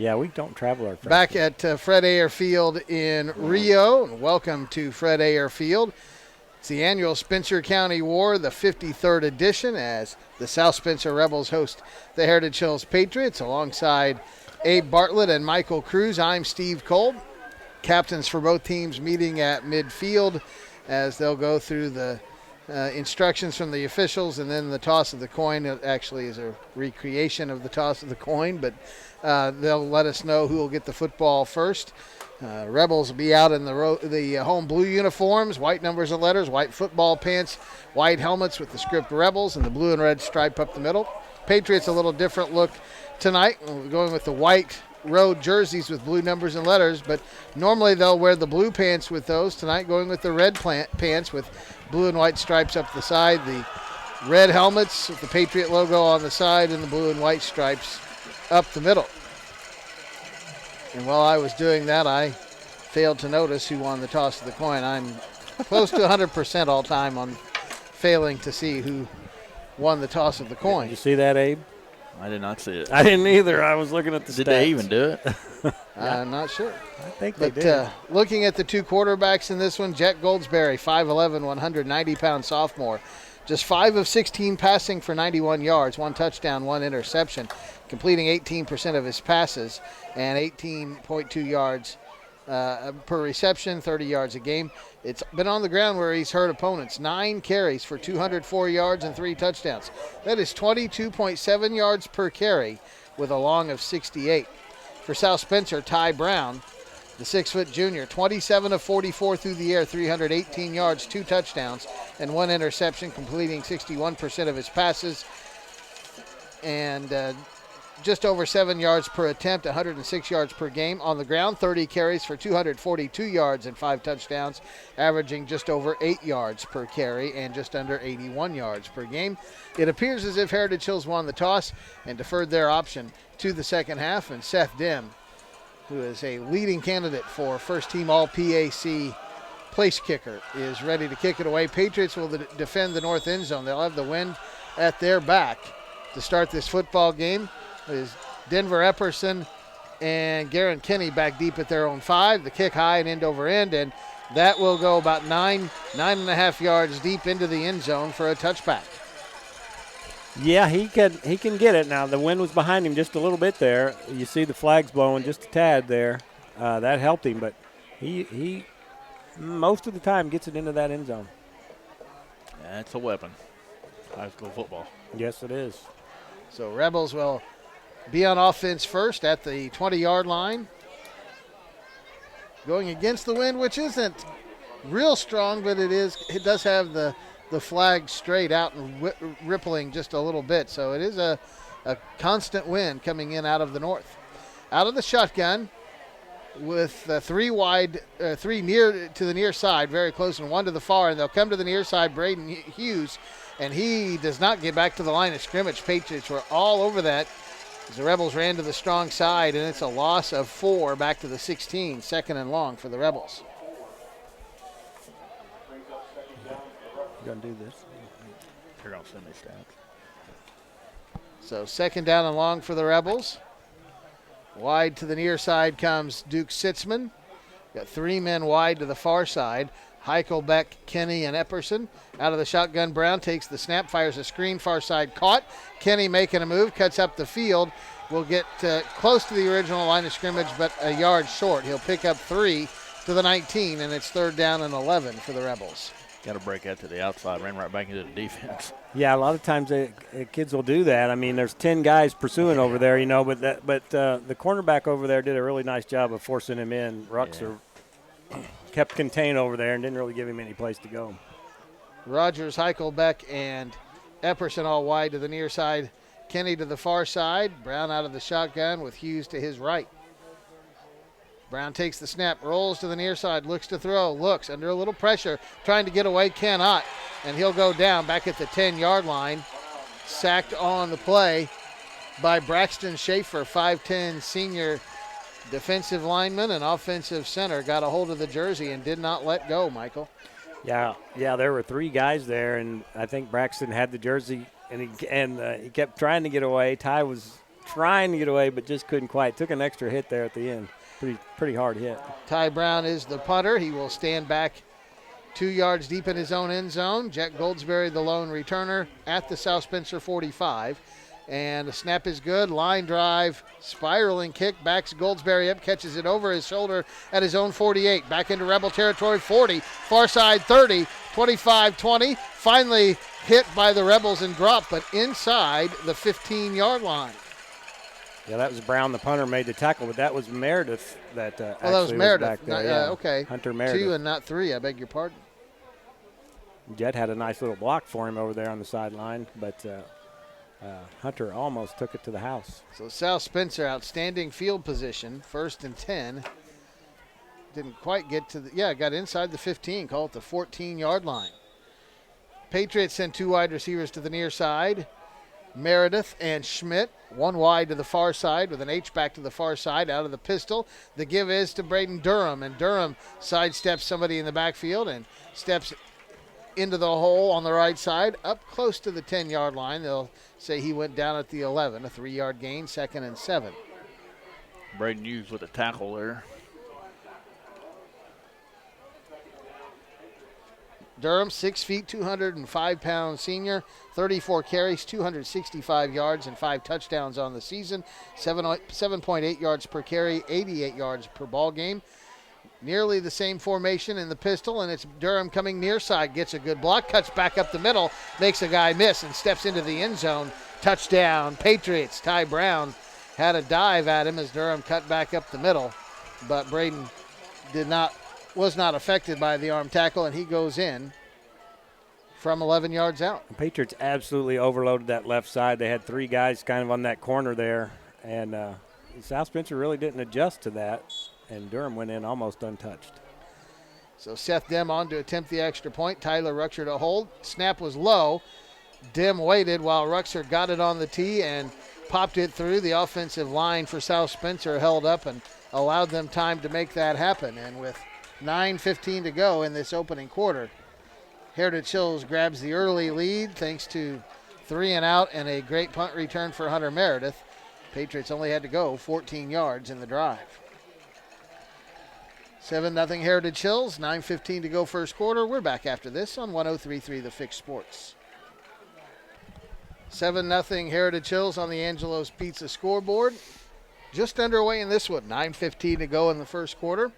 Yeah, we don't travel our friends. Back at Fred Ayer Field in Rio. And welcome to Fred Ayer Field. It's the annual Spencer County War, the 53rd edition, as the South Spencer Rebels host the Heritage Hills Patriots alongside Abe Bartlett and Michael Cruz. I'm Steve Kolb. Captains for both teams meeting at midfield as they'll go through the instructions from the officials and then the toss of the coin. It actually is a recreation of the toss of the coin, but they'll let us know who will get the football first. Rebels will be out in the home blue uniforms, white numbers and letters, white football pants, white helmets with the script Rebels and the blue and red stripe up the middle. Patriots a little different look tonight. We're going with the white road jerseys with blue numbers and letters, but normally they'll wear the blue pants with those. Tonight going with the red pants with blue and white stripes up the side, the red helmets with the Patriot logo on the side, and the blue and white stripes up the middle. And while I was doing that, I failed to notice who won the toss of the coin. I'm close to 100% all time on failing to see who won the toss of the coin. Did you see that, Abe? I did not see it. I didn't either. I was looking at the stats. Did they even do it? I'm not sure. I think they did. Looking at the two quarterbacks in this one, Jet Goldsberry, 5'11", 190-pound sophomore. Just 5 of 16 passing for 91 yards, 1 touchdown, 1 interception, completing 18% of his passes and 18.2 yards per reception, 30 yards a game. It's been on the ground where he's hurt opponents. 9 carries for 204 yards and 3 touchdowns. That is 22.7 yards per carry with a long of 68. For South Spencer, Ty Brown, the 6-foot junior, 27 of 44 through the air, 318 yards, 2 touchdowns, and 1 interception, completing 61% of his passes, and just over 7 yards per attempt, 106 yards per game. On the ground, 30 carries for 242 yards and 5 touchdowns, averaging just over 8 yards per carry and just under 81 yards per game. It appears as if Heritage Hills won the toss and deferred their option to the second half, and Seth Dim, who is a leading candidate for first-team All-PAC place kicker, is ready to kick it away. Patriots will defend the north end zone. They'll have the wind at their back to start this football game. Is Denver Epperson and Garen Kinney back deep at their own 5. The kick high and end over end, and that will go about 9.5 yards deep into the end zone for a touchback. Yeah, he can get it now. The wind was behind him just a little bit there. You see the flags blowing just a tad there. That helped him, but he most of the time gets it into that end zone. That's a weapon. High school football. Yes, it is. So Rebels will be on offense first at the 20-yard line. Going against the wind, which isn't real strong, but it does have the flag straight out and rippling just a little bit. So it is a constant wind coming in out of the north. Out of the shotgun with 3 wide, 3 near to the near side, very close, and 1 to the far. And they'll come to the near side, Braden Hughes, and he does not get back to the line of scrimmage. Patriots were all over that as the Rebels ran to the strong side, and it's a loss of 4 back to the 16, second and long for the Rebels. You're going to do this? They're going to send me stats. So second down and long for the Rebels. Wide to the near side comes Duke Sitzman. Got 3 men wide to the far side. Heichelbeck, Kenny, and Epperson. Out of the shotgun, Brown takes the snap, fires a screen, far side caught. Kenny making a move, cuts up the field. Will get close to the original line of scrimmage, but a yard short. He'll pick up 3 to the 19, and it's 3rd down and 11 for the Rebels. Got to break out to the outside, ran right back into the defense. Yeah, a lot of times kids will do that. I mean, there's 10 guys pursuing over there, you know, but the cornerback over there did a really nice job of forcing him in. Ruxer kept contained over there and didn't really give him any place to go. Rogers, Heichelbeck, and Epperson all wide to the near side. Kenny to the far side. Brown out of the shotgun with Hughes to his right. Brown takes the snap, rolls to the near side, looks to throw, looks under a little pressure, trying to get away, cannot, and he'll go down back at the 10-yard line. Sacked on the play by Braxton Schaefer, 5'10 senior defensive lineman and offensive center. Got a hold of the jersey and did not let go, Michael. Yeah, there were 3 guys there, and I think Braxton had the jersey, and he kept trying to get away. Ty was trying to get away, but just couldn't quite. Took an extra hit there at the end. Pretty hard hit. Ty Brown is the punter. He will stand back 2 yards deep in his own end zone. Jet Goldsberry, the lone returner, at the South Spencer 45. And the snap is good. Line drive, spiraling kick, backs Goldsberry up, catches it over his shoulder at his own 48. Back into Rebel territory, 40, far side 30, 25, 20. Finally hit by the Rebels and dropped, but inside the 15-yard line. Yeah, that was Brown, the punter, made the tackle, but that was Meredith that that was Meredith. back there. Okay. Hunter Meredith. 2 and not 3, I beg your pardon. Jet had a nice little block for him over there on the sideline, but Hunter almost took it to the house. So South Spencer, outstanding field position, 1st and 10. Didn't quite get to got inside the 15, call it the 14-yard line. Patriots send 2 wide receivers to the near side. Meredith and Schmidt, 1 wide to the far side with an H-back to the far side out of the pistol. The give is to Braden Durham, and Durham sidesteps somebody in the backfield and steps into the hole on the right side, up close to the 10-yard line. They'll say he went down at the 11, a 3-yard gain, 2nd and 7. Braden Hughes with a tackle there. Durham, 6 feet, 205-pound senior, 34 carries, 265 yards, and 5 touchdowns on the season, 7.8 yards per carry, 88 yards per ball game. Nearly the same formation in the pistol, and it's Durham coming near side, gets a good block, cuts back up the middle, makes a guy miss, and steps into the end zone. Touchdown, Patriots. Ty Brown had a dive at him as Durham cut back up the middle, but Braden was not affected by the arm tackle, and he goes in from 11 yards out. The Patriots absolutely overloaded that left side. They had 3 guys kind of on that corner there, and South Spencer really didn't adjust to that, and Durham went in almost untouched. So Seth Dim on to attempt the extra point. Tyler Ruxer to hold. Snap was low. Dim waited while Ruxer got it on the tee and popped it through. The offensive line for South Spencer held up and allowed them time to make that happen. And with 9:15 to go in this opening quarter, Heritage Hills grabs the early lead thanks to 3 and out and a great punt return for Hunter Meredith. Patriots only had to go 14 yards in the drive. 7-0 Heritage Hills, 9:15 to go first quarter. We're back after this on 103.3 The Fix Sports. 7-0 Heritage Hills on the Angelo's Pizza scoreboard. Just underway in this one, 9:15 to go in the first quarter.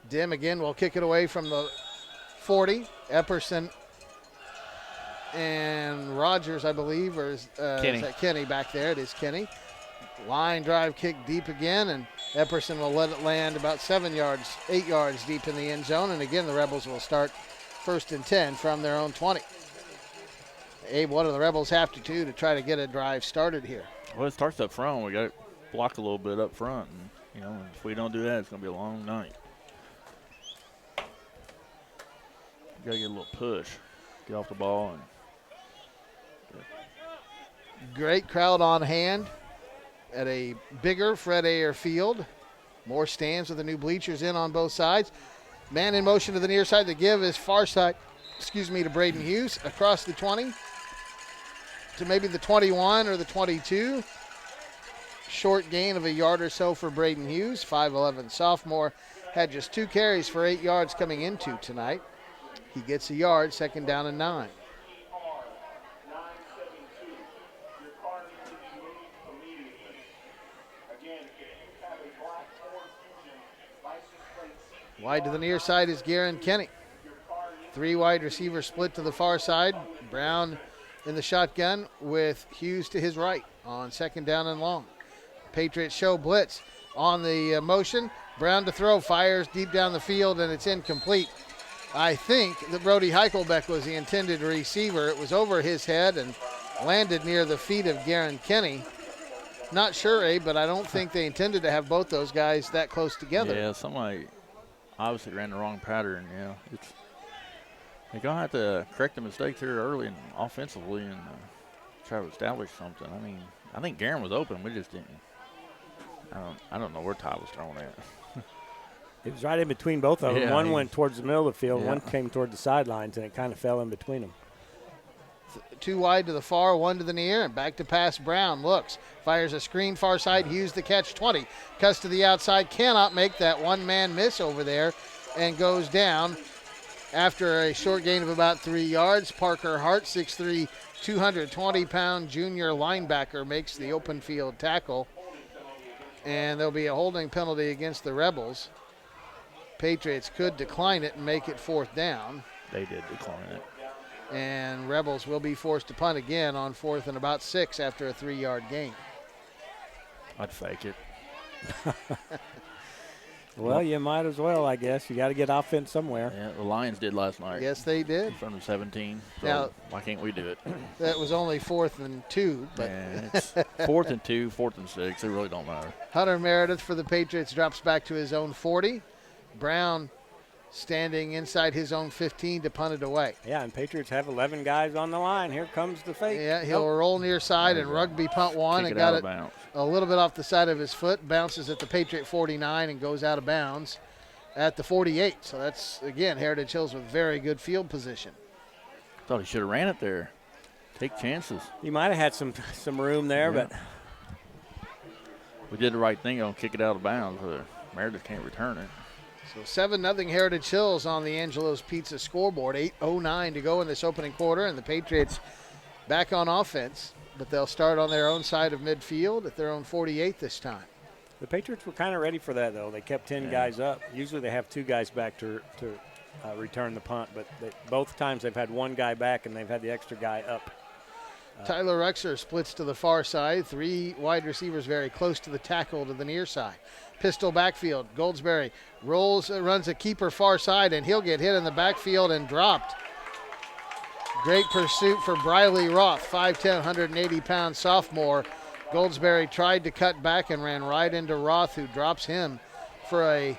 Dim again will kick it away from the 40. Epperson and Rogers, I believe, or is that Kenny back there? It is Kenny. Line drive kick deep again, and Epperson will let it land about 8 yards deep in the end zone. And again, the Rebels will start 1st and 10 from their own 20. Abe, what do the Rebels have to do to try to get a drive started here? Well, it starts up front. We got to block a little bit up front. And, if we don't do that, it's going to be a long night. Got to get a little push, get off the ball. Great crowd on hand at a bigger Fred Ayer field. More stands with the new bleachers in on both sides. Man in motion to the near side. The give is far side, to Braden Hughes across the 20 to maybe the 21 or the 22. Short gain of a yard or so for Braden Hughes. 5'11" sophomore. Had just 2 carries for 8 yards coming into tonight. He gets a yard, 2nd down and 9. Wide to the near side is Garen Kenny. 3 wide receivers split to the far side. Brown in the shotgun with Hughes to his right on 2nd down and long. Patriots show blitz on the motion. Brown to throw, fires deep down the field, and it's incomplete. I think that Brody Heichelbeck was the intended receiver. It was over his head and landed near the feet of Garen Kenny. Not sure, Abe, but I don't think they intended to have both those guys that close together. Yeah, somebody obviously ran the wrong pattern. They're going to have to correct the mistakes here early and offensively and try to establish something. I think Garen was open. We just didn't. I don't know where Ty was throwing at. It was right in between both of them. Yeah, one went towards the middle of the field, yeah. one came toward the sidelines, and it kind of fell in between them. Two wide to the far, one to the near, and back to pass. Brown looks, fires a screen far side. Hughes the catch, 20. Cuts to the outside, cannot make that one-man miss over there, and goes down after a short gain of about 3 yards. Parker Hart, 6'3", 220-pound junior linebacker, makes the open field tackle. And there'll be a holding penalty against the Rebels. Patriots could decline it and make it 4th down. They did decline it. And Rebels will be forced to punt again on 4th and about 6 after a 3-yard gain. I'd fake it. Well, you might as well, I guess. You got to get offense somewhere. Yeah, the Lions did last night. Yes, they did. In front of 17. So Now, why can't we do it? That was only 4th and 2, but Yeah, it's 4th and 2, 4th and 6. It really don't matter. Hunter Meredith for the Patriots drops back to his own 40. Brown standing inside his own 15 to punt it away. Yeah, and Patriots have 11 guys on the line. Here comes the fake. Yeah, he'll roll near side and rugby punt one, Kick and it out got of it bounds. a little bit off the side of his foot, bounces at the Patriot 49 and goes out of bounds at the 48. So that's, again, Heritage Hills with very good field position. Thought he should have ran it there. Take chances. He might have had some room there, Yeah. but We did the right thing on kick it out of bounds. Meredith can't return it. So 7-0 Heritage Hills on the Angelo's Pizza scoreboard. 8:09 to go in this opening quarter, and the Patriots back on offense, but they'll start on their own side of midfield at their own 48 this time. the Patriots were kind of ready for that, though. They kept 10 guys up. Usually they have 2 guys back to return the punt, but both times they've had 1 guy back and they've had the extra guy up. Tyler Ruxer splits to the far side. 3 wide receivers very close to the tackle to the near side. Pistol backfield. Goldsberry runs a keeper far side, and he'll get hit in the backfield and dropped. Great pursuit for Briley Roth, 5'10", 180-pound sophomore. Goldsberry tried to cut back and ran right into Roth, who drops him for a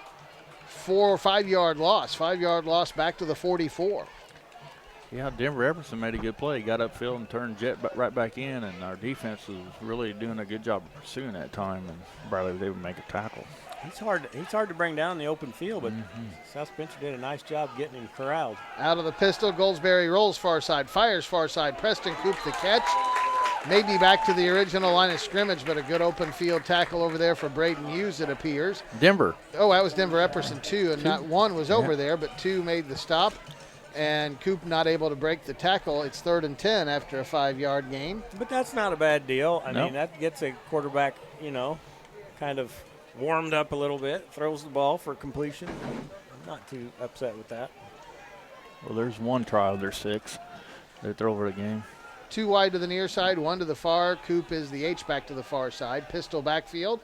4 or 5 yard loss. 5 yard loss back to the 44. Yeah, Denver Everson made a good play. He got upfield and turned Jet right back in, and our defense was really doing a good job of pursuing that time, and Bradley was able to make a tackle. He's hard to bring down in the open field, but South Spencer did a nice job getting him corralled. Out of the pistol, Goldsberry rolls far side, fires far side. Preston Coop the catch. Maybe back to the original line of scrimmage, but a good open field tackle over there for Braden Hughes, it appears. Denver. Oh, that was Denver Epperson, 2, and not 1 was over there, but 2 made the stop. And Coop not able to break the tackle. It's 3rd and 10 after a 5-yard gain. But that's not a bad deal. I Nope. mean, that gets a quarterback, kind of warmed up a little bit, throws the ball for completion. I'm not too upset with that. Well, there's 1 try of their 6. They throw over the game. 2 wide to the near side, 1 to the far. Coop is the H-back to the far side. Pistol backfield.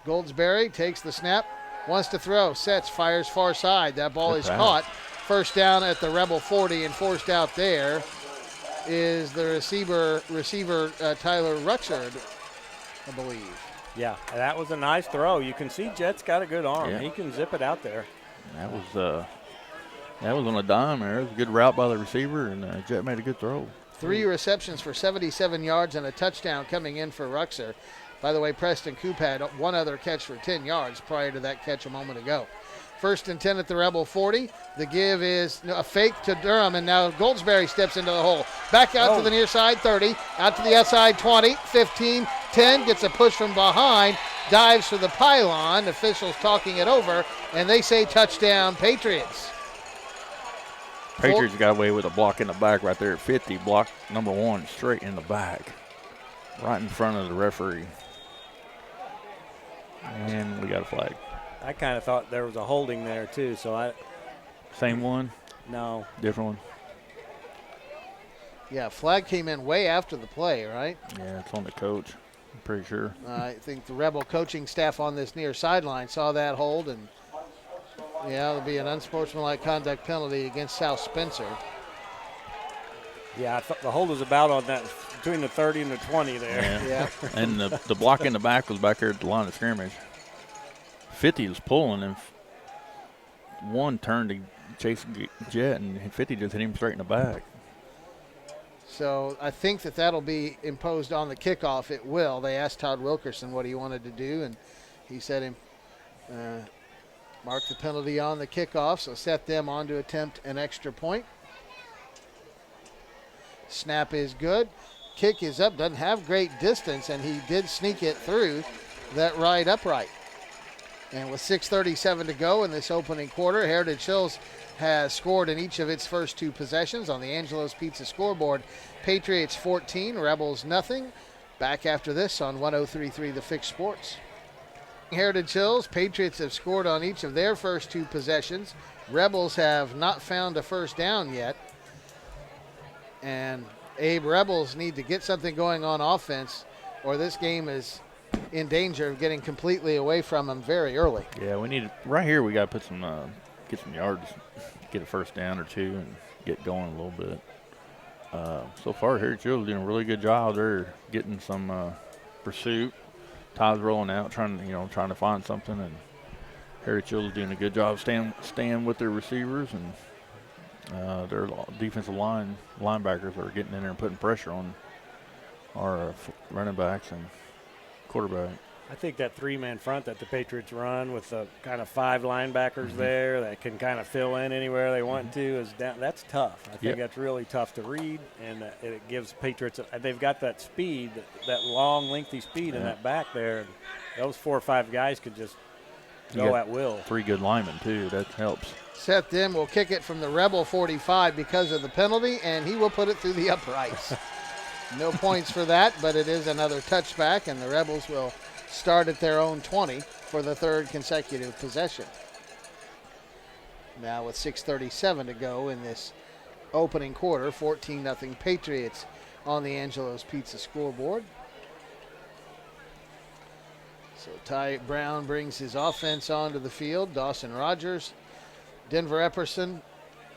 Goldsberry takes the snap, wants to throw, sets, fires far side. That ball is caught. First down at the Rebel 40, and forced out there is the receiver Tyler Ruxard, I believe. Yeah, that was a nice throw. You can see Jet's got a good arm. Yeah. He can zip it out there. That was on a dime there. It was a good route by the receiver, and Jet made a good throw. 3 receptions for 77 yards and a touchdown coming in for Ruxer. By the way, Preston Coop had 1 other catch for 10 yards prior to that catch a moment ago. 1st and 10 at the Rebel 40. The give is a fake to Durham, and now Goldsberry steps into the hole. Back out to the near side, 30. Out to the outside, 20, 15, 10. Gets a push from behind. Dives for the pylon. Officials talking it over, and they say touchdown, Patriots. Patriots got away with a block in the back right there at 50. Block number 1 straight in the back. Right in front of the referee. And we got a flag. I kind of thought there was a holding there, too, so Same one? no. Different one? Yeah, flag came in way after the play, right? Yeah, it's on the coach. I'm pretty sure. I think the Rebel coaching staff on this near sideline saw that hold, and there'll be an unsportsmanlike conduct penalty against South Spencer. Yeah, I thought the hold was about on that between the 30 and the 20 there. Yeah. And the block in the back was back there at the line of scrimmage. 50 was pulling, and 1 turned to chase Jet, and 50 just hit him straight in the back. So I think that'll be imposed on the kickoff. It will. They asked Todd Wilkerson what he wanted to do, and he said mark the penalty on the kickoff, so set them on to attempt an extra point. Snap is good. Kick is up. Doesn't have great distance, and he did sneak it through that right upright. And with 6:37 to go in this opening quarter, Heritage Hills has scored in each of its first 2 possessions on the Angelo's Pizza scoreboard. Patriots 14, Rebels nothing. Back after this on 103.3 The Fix Sports. Heritage Hills, Patriots have scored on each of their first 2 possessions. Rebels have not found a first down yet. And Abe, Rebels need to get something going on offense, or this game is in danger of getting completely away from them very early. Yeah, we need right here. We got to put some get some yards, get a first down or 2, and get going a little bit. So far, Heritage Hills doing a really good job. They're getting some pursuit. Ty's rolling out, trying to find something, and Heritage Hills is doing a good job staying with their receivers, and their defensive linebackers are getting in there and putting pressure on our running backs and quarterback. I think that 3-man front that the Patriots run with the kind of 5 linebackers there that can kind of fill in anywhere they want to is down. That's tough. I think that's really tough to read, and it gives Patriots they've got that speed, that long, lengthy speed in that back there. And those 4 or 5 guys could just go at will. 3 good linemen, too. That helps. Seth Dim will kick it from the Rebel 45 because of the penalty, and he will put it through the uprights. No points for that, but it is another touchback, and the Rebels will start at their own 20 for the 3rd consecutive possession. Now with 6:37 to go in this opening quarter, 14-0 Patriots on the Angelo's Pizza scoreboard. So Ty Brown brings his offense onto the field. Dawson Rogers, Denver Epperson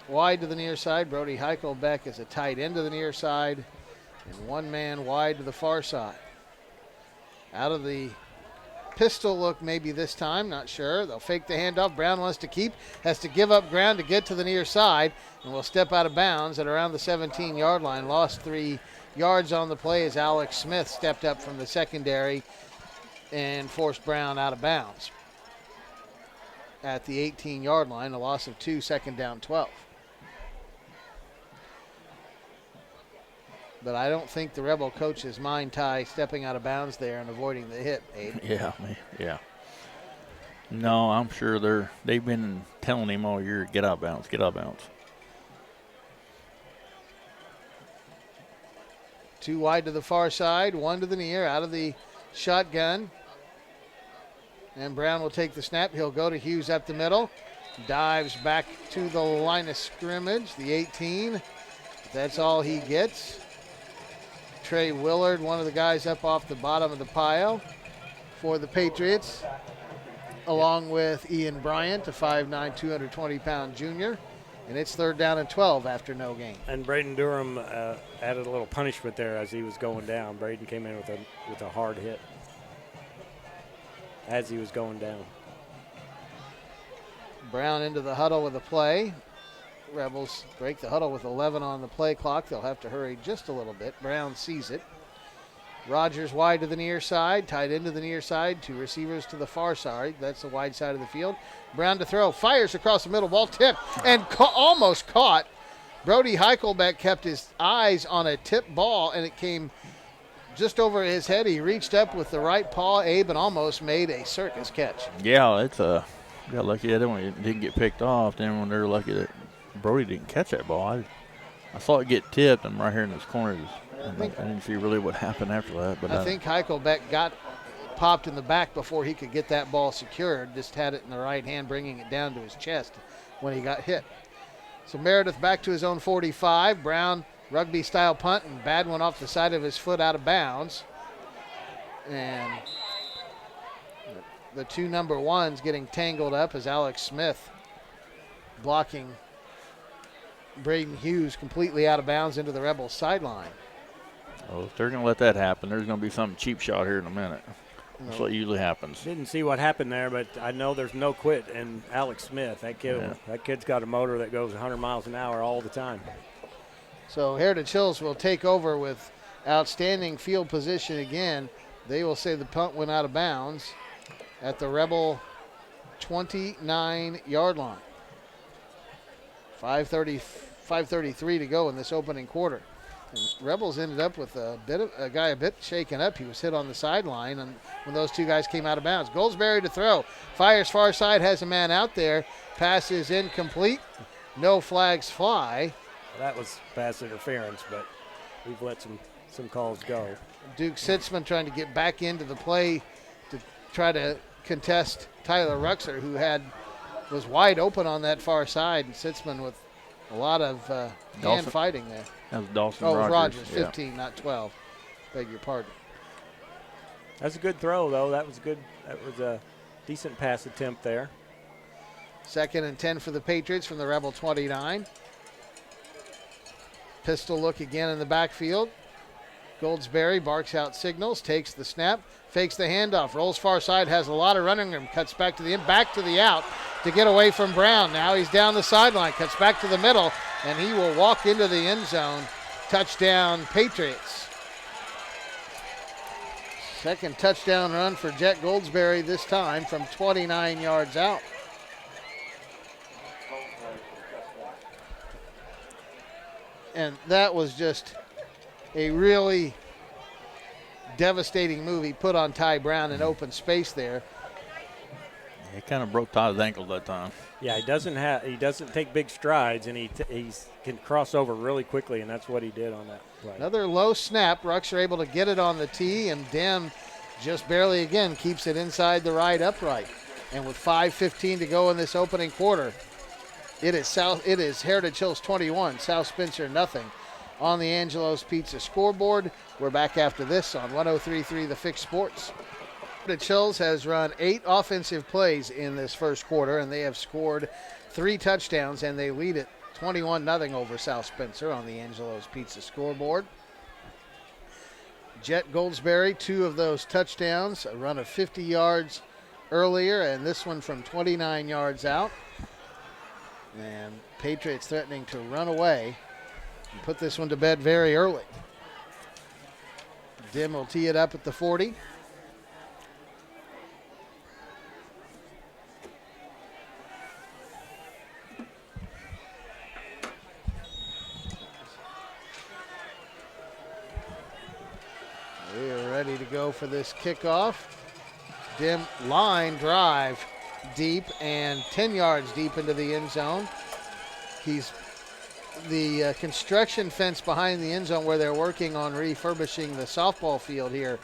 wide to the near side. Brody Heichelbeck is a tight end to the near side, and 1 man wide to the far side. Out of the pistol look maybe this time, not sure. They'll fake the handoff. Brown wants to keep, has to give up ground to get to the near side, and will step out of bounds at around the 17-yard line. Lost 3 yards on the play as Alex Smith stepped up from the secondary and forced Brown out of bounds. At the 18-yard line, a loss of 2, 2nd down 12. But I don't think the Rebel coaches mind Ty stepping out of bounds there and avoiding the hit, Abe. Yeah. No, I'm sure they've been telling him all year, get out of bounds, get out of bounds. 2 wide to the far side, 1 to the near, out of the shotgun. And Brown will take the snap. He'll go to Hughes up the middle. Dives back to the line of scrimmage, the 18. That's all he gets. Trey Willard, one of the guys up off the bottom of the pile for the Patriots, along with Ian Bryant, a 5'9", 220-pound junior. And it's 3rd down and 12 after no gain. And Braden Durham added a little punishment there as he was going down. Braden came in with a hard hit as he was going down. Brown into the huddle with a play. Rebels break the huddle with 11 on the play clock. They'll have to hurry just a little bit. Brown sees it. Rogers wide to the near side, tight into the near side, 2 receivers to the far side. That's the wide side of the field. Brown to throw, fires across the middle, ball tipped, and almost caught. Brody Heichelbeck kept his eyes on a tipped ball, and it came just over his head. He reached up with the right paw, Abe, and almost made a circus catch. Yeah, it's got lucky that one didn't get picked off. Then when they're lucky that Brody didn't catch that ball, I saw it get tipped. I'm right here in this corner. I didn't see really what happened after that. But I think Heichelbeck got popped in the back before he could get that ball secured. Just had it in the right hand, bringing it down to his chest when he got hit. So Meredith back to his own 45. Brown, rugby-style punt, and bad one off the side of his foot out of bounds. And the 2 number 1s getting tangled up as Alex Smith blocking Braden Hughes completely out of bounds into the Rebels sideline. Oh, if they're going to let that happen, there's going to be some cheap shot here in a minute. That's what usually happens. Didn't see what happened there, but I know there's no quit in Alex Smith. That kid's got a motor that goes 100 miles an hour all the time. So Heritage Hills will take over with outstanding field position again. They will say the punt went out of bounds at the Rebel 29-yard line. 5:33 to go in this opening quarter. Rebels ended up with a guy a bit shaken up. He was hit on the sideline and when those two guys came out of bounds. Goldsberry to throw. Fires far side, has a man out there. Pass is incomplete. No flags fly. That was pass interference, but we've let some calls go. Duke Sitzman trying to get back into the play to try to contest Tyler Ruxer, who was wide open on that far side. And Sitzman with a lot of hand fighting there. That was Dawson Rogers. Rogers. 15, not 12. Beg your pardon. That's a good throw, though. That was good. That was a decent pass attempt there. 2nd and 10 for the Patriots from the Rebel 29. Pistol look again in the backfield. Goldsberry barks out signals, takes the snap, fakes the handoff, rolls far side, has a lot of running room, cuts back to the in, back to the out to get away from Brown. Now he's down the sideline, cuts back to the middle, and he will walk into the end zone. Touchdown, Patriots. Second touchdown run for Jet Goldsberry this time from 29 yards out. And that was just a really devastating move he put on Ty Brown in open space there. He kind of broke Ty's ankle that time. Yeah, he doesn't take big strides, and he can cross over really quickly, and that's what he did on that play. Another low snap. Ruxer able to get it on the tee, and Dem just barely again keeps it inside the right upright. And with 5:15 to go in this opening quarter, it is Heritage Hills 21, South Spencer nothing. On the Angelo's Pizza scoreboard. We're back after this on 103.3 The Fix Sports. Heritage Hills has run 8 offensive plays in this first quarter, and they have scored 3 touchdowns, and they lead it 21-0 over South Spencer on the Angelo's Pizza scoreboard. Jet Goldsberry, 2 of those touchdowns, a run of 50 yards earlier, and this one from 29 yards out. And Patriots threatening to run away and put this one to bed very early. Dim will tee it up at the 40. We are ready to go for this kickoff. Dim line drive deep and 10 yards deep into the end zone. The construction fence behind the end zone where they're working on refurbishing the softball field here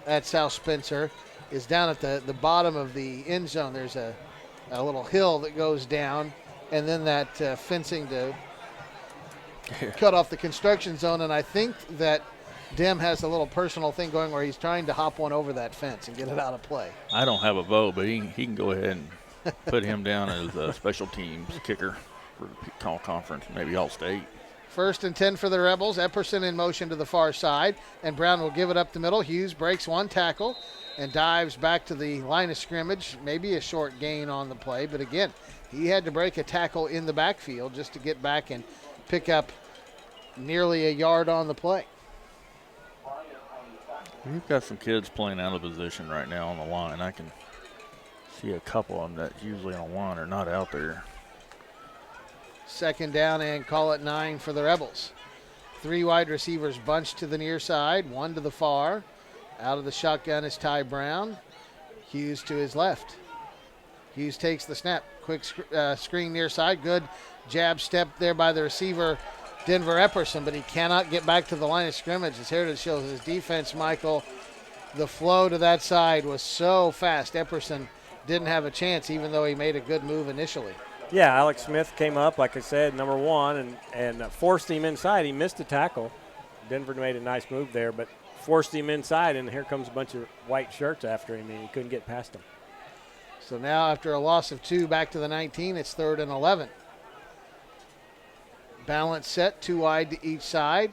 at South Spencer is down at the bottom of the end zone. There's a little hill that goes down, and then that fencing to cut off the construction zone. And I think that Dim has a little personal thing going where he's trying to hop one over that fence and get it out of play. I don't have a vote, but he can go ahead and put him down as a special teams kicker for the call conference, maybe All-State. 1st and 10 for the Rebels. Epperson in motion to the far side, and Brown will give it up the middle. Hughes breaks one tackle and dives back to the line of scrimmage. Maybe a short gain on the play, but again, he had to break a tackle in the backfield just to get back and pick up nearly a yard on the play. We've got some kids playing out of position right now on the line. I can see a couple of them that usually on line are not out there. 2nd down and call it 9 for the Rebels. 3 wide receivers bunched to the near side, 1 to the far. Out of the shotgun is Ty Brown. Hughes to his left. Hughes takes the snap. Quick screen near side. Good jab step there by the receiver, Denver Epperson, but he cannot get back to the line of scrimmage. As Heritage shows his defense, Michael, the flow to that side was so fast. Epperson didn't have a chance, even though he made a good move initially. Yeah, Alex Smith came up, like I said, number 1, and forced him inside. He missed a tackle. Denver made a nice move there, but forced him inside, and here comes a bunch of white shirts after him, and he couldn't get past him. So now after a loss of 2 back to the 19, it's 3rd and 11. Balance set, 2 wide to each side.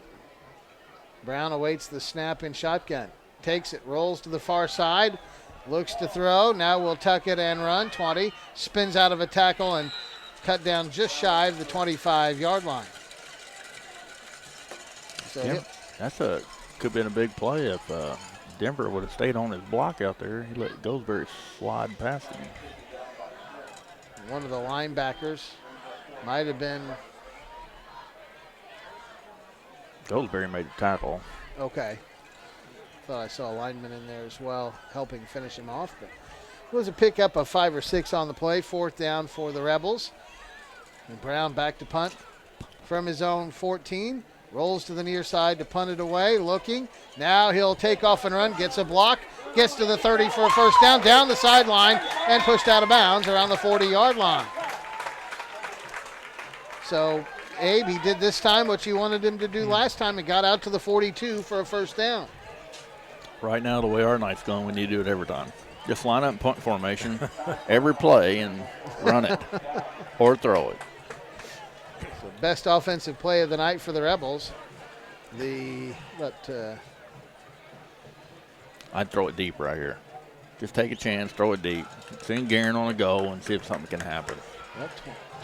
Brown awaits the snap in shotgun. Takes it, rolls to the far side, looks to throw. Now will tuck it and run. 20, spins out of a tackle and cut down just shy of the 25-yard line. So yeah, could have been a big play if Denver would have stayed on his block out there. He let Goldsberry slide past him. One of the linebackers might have been Goldsberry made the tackle. Okay. Thought I saw a lineman in there as well, helping finish him off. But it was a pickup of 5 or 6 on the play. 4th down for the Rebels. And Brown back to punt from his own 14. Rolls to the near side to punt it away, looking. Now he'll take off and run, gets a block, gets to the 30 for a first down the sideline, and pushed out of bounds around the 40-yard line. So, Abe, he did this time what you wanted him to do last time and got out to the 42 for a first down. Right now, the way our night's going, we need to do it every time. Just line up in punt formation every play and run it or throw it. So best offensive play of the night for the Rebels. I'd throw it deep right here. Just take a chance, throw it deep. Send Guerin on a go and see if something can happen.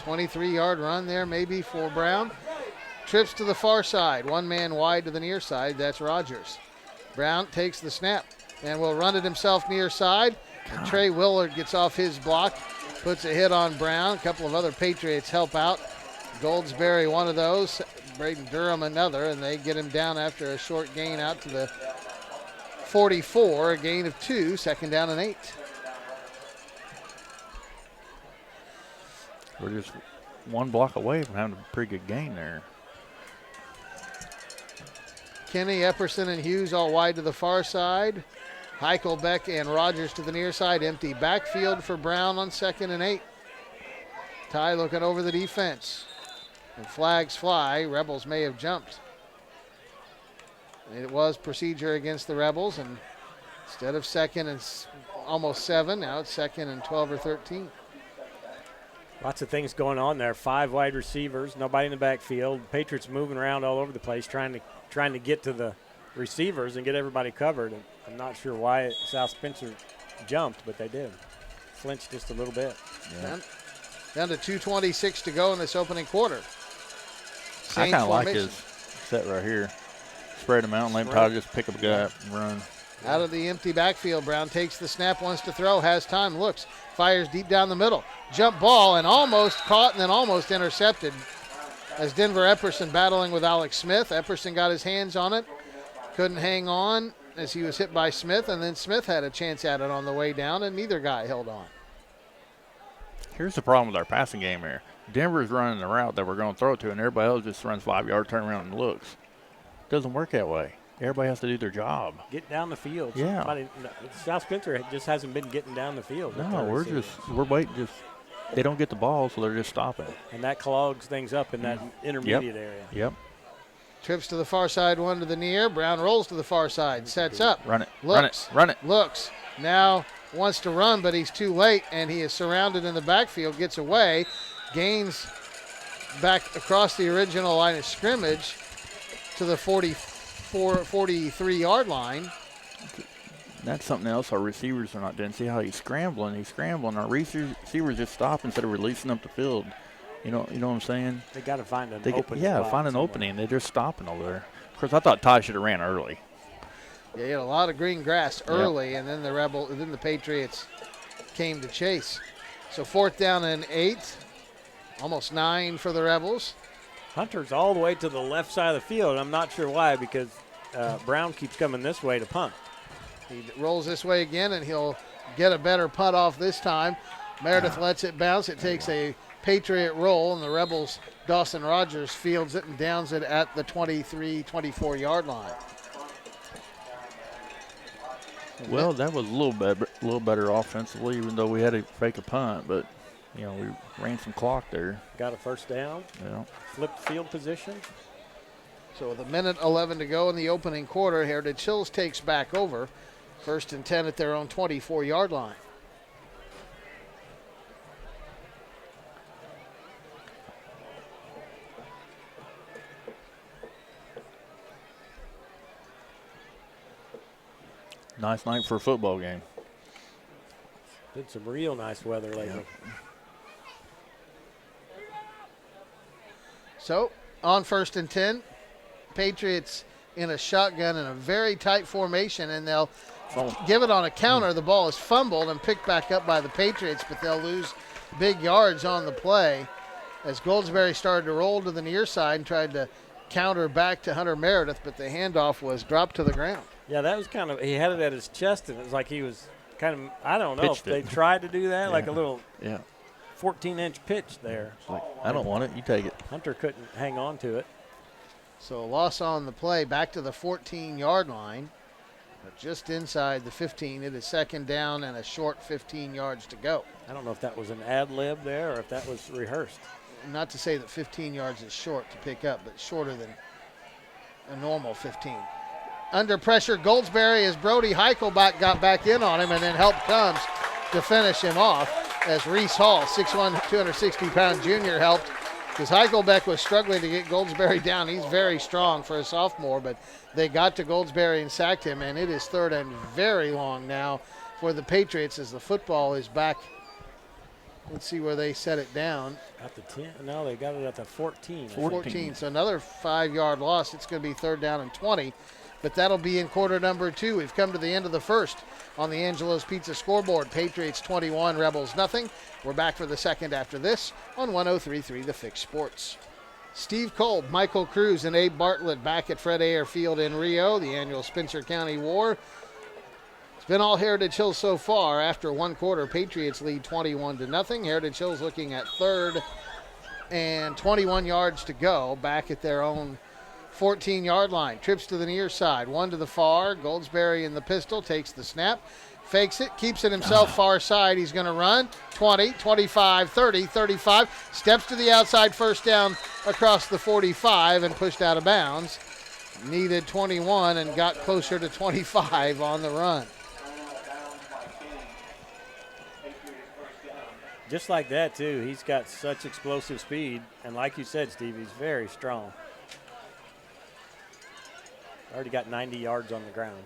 23-yard run there maybe for Brown. Trips to the far side. One man wide to the near side. That's Rogers. Brown takes the snap and will run it himself near side. Trey Willard gets off his block, puts a hit on Brown. A couple of other Patriots help out. Goldsberry, one of those. Braden Durham, another, and they get him down after a short gain out to the 44, a gain of 2, 2nd down and 8. We're just one block away from having a pretty good gain there. Kenny, Epperson, and Hughes all wide to the far side. Heichel, Beck, and Rogers to the near side. Empty backfield for Brown on 2nd and 8. Ty looking over the defense. And flags fly. Rebels may have jumped. It was procedure against the Rebels, and instead of 2nd and almost 7, now it's 2nd and 12 or 13. Lots of things going on there. 5 wide receivers, nobody in the backfield. Patriots moving around all over the place, trying to get to the receivers and get everybody covered. And I'm not sure why South Spencer jumped, but they did. Flinched just a little bit. Yeah. Down to 2:26 to go in this opening quarter. I kind of like his set right here. Spread him out and let Tyler just pick up a guy up and run. Out of the empty backfield, Brown takes the snap, wants to throw, has time, looks, fires deep down the middle. Jump ball and almost caught and then almost intercepted as Denver Epperson battling with Alex Smith. Epperson got his hands on it, couldn't hang on as he was hit by Smith, and then Smith had a chance at it on the way down, and neither guy held on. Here's the problem with our passing game here. Denver's running the route that we're going to throw it to, and everybody else just runs 5 yards, turn around and looks. It doesn't work that way. Everybody has to do their job. Get down the field. Yeah. South Spencer just hasn't been getting down the field. No, we're waiting. They don't get the ball, so they're just stopping. And that clogs things up in that intermediate area. Yep. Trips to the far side, one to the near. Brown rolls to the far side, sets up. Run it, looks, run it. Looks. Now wants to run, but he's too late, and he is surrounded in the backfield, gets away, gains back across the original line of scrimmage to the 43-yard line. That's something else our receivers are not doing. See how he's scrambling. Our receivers just stop instead of releasing up the field. You know what I'm saying? They got to find an opening. Yeah, find an opening. They're just stopping over there. Of course, I thought Ty should have ran early. Yeah, he had a lot of green grass early, and then the Patriots came to chase. So 4th down and 8, almost 9 for the Rebels. Hunter's all the way to the left side of the field. I'm not sure why, because Brown keeps coming this way to punt. He rolls this way again, and he'll get a better punt off this time. Meredith lets it bounce. It takes a Patriot roll, and the Rebels, Dawson Rogers, fields it and downs it at the 23-24-yard line. Well, that was a little better offensively, even though we had to fake a punt, but we ran some clock there. Got a first down. Yeah. Flipped field position. So with 1:11 to go in the opening quarter, Heritage Hills takes back over. 1st and 10 at their own 24-yard line. Nice night for a football game. Been some real nice weather lately. Yeah. So on 1st and 10, Patriots in a shotgun in a very tight formation, and they'll give it on a counter. The ball is fumbled and picked back up by the Patriots, but they'll lose big yards on the play as Goldsberry started to roll to the near side and tried to counter back to Hunter Meredith, but the handoff was dropped to the ground. Yeah, that was kind of, he had it at his chest, and it was like he was kind of, I don't know if they tried to do that, like a little 14-inch pitch there. Like, I don't want it, you take it. Hunter couldn't hang on to it. So a loss on the play, back to the 14-yard line, but just inside the 15. It is second down and a short 15 yards to go. I don't know if that was an ad lib there or if that was rehearsed. Not to say that 15 yards is short to pick up, but shorter than a normal 15. Under pressure, Goldsberry as Brody Heichelbach got back in on him, and then help comes to finish him off as Reese Hall, 6'1", 260-pound junior, helped because Heichelbach was struggling to get Goldsberry down. He's very strong for a sophomore, but they got to Goldsberry and sacked him, and it is third and very long now for the Patriots as the football is back. Let's see where they set it down. At the 10? No, they got it at the 14. 14. So another 5-yard loss. It's going to be third down and 20. But that'll be in quarter number 2. We've come to the end of the first on the Angelo's Pizza scoreboard. Patriots 21, Rebels nothing. We're back for the second after this on 103.3 The Fix Sports. Steve Kolb, Michael Cruz, and Abe Bartlett back at Fred Ayer Field in Rio, the annual Spencer County War. It's been all Heritage Hills so far. After one quarter, Patriots lead 21-0. Heritage Hills looking at third and 21 yards to go, back at their own 14-yard line. Trips to the near side, one to the far. Goldsberry in the pistol, takes the snap, fakes it, keeps it himself far side. He's going to run 20, 25, 30, 35. Steps to the outside, first down across the 45 and pushed out of bounds. Needed 21 and got closer to 25 on the run. Just like that, too. He's got such explosive speed. And like you said, Steve, he's very strong. Already got 90 yards on the ground.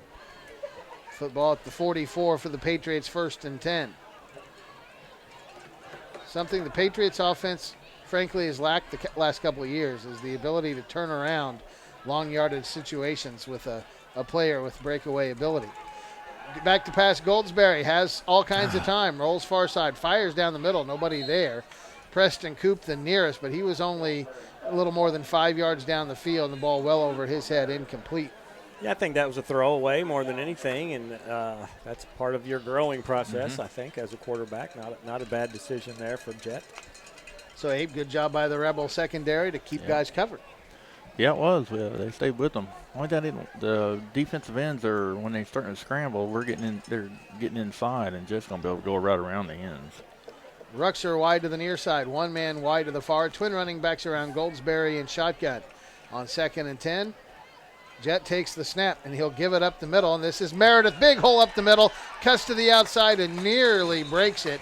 Football at the 44 for the Patriots, first and 10. Something the Patriots offense, frankly, has lacked the last couple of years is the ability to turn around long yardage situations with a player with breakaway ability. Back to pass, Goldsberry has all kinds of time, rolls far side, fires down the middle, nobody there. Preston Coop the nearest, but he was only a little more than 5 yards down the field, and the ball well over his head, incomplete. Yeah, I think that was a throwaway more than anything, and that's part of your growing process, I think, as a quarterback. Not a bad decision there for Jet. So, Abe, good job by the Rebel secondary to keep guys covered. Yeah, it was. They stayed with them. Only the defensive ends are, when they're starting to scramble, they're getting inside and just going to be able to go right around the ends. Ruxer wide to the near side, one man wide to the far. Twin running backs around Goldsberry and shotgun. On second and 10, Jet takes the snap, and he'll give it up the middle. And this is Meredith, big hole up the middle, cuts to the outside and nearly breaks it.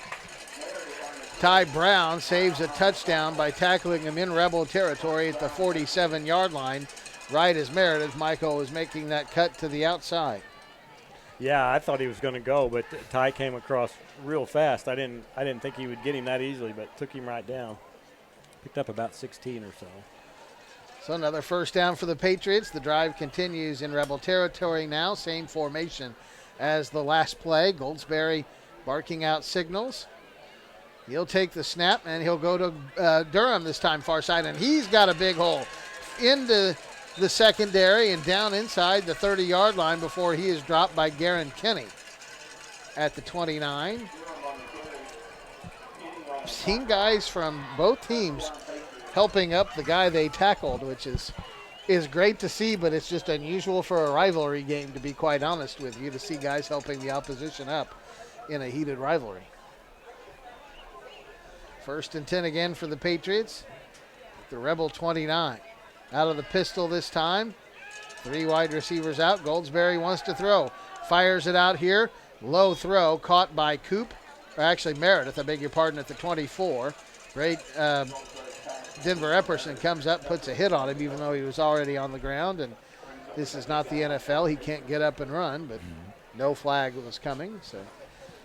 Ty Brown saves a touchdown by tackling him in Rebel territory at the 47-yard line. Right as Meredith, Michael was making that cut to the outside. Yeah, I thought he was going to go, but Ty came across real fast. I didn't think he would get him that easily, but took him right down. Picked up about 16 or so. So another first down for the Patriots. The drive continues in Rebel territory now. Same formation as the last play. Goldsberry barking out signals. He'll take the snap, and he'll go to Durham this time, far side, and he's got a big hole into the secondary and down inside the 30-yard line before he is dropped by Garen Kenny at the 29. Seen guys from both teams helping up the guy they tackled, which is great to see, but it's just unusual for a rivalry game, to be quite honest with you, to see guys helping the opposition up in a heated rivalry. First and 10 again for the Patriots. The Rebel 29. Out of the pistol this time. 3 wide receivers out. Goldsberry wants to throw. Fires it out here. Low throw caught by Coop. Or actually Meredith, I beg your pardon, at the 24. Great. Denver Epperson comes up, puts a hit on him, even though he was already on the ground. And this is not the NFL. He can't get up and run, but no flag was coming. So,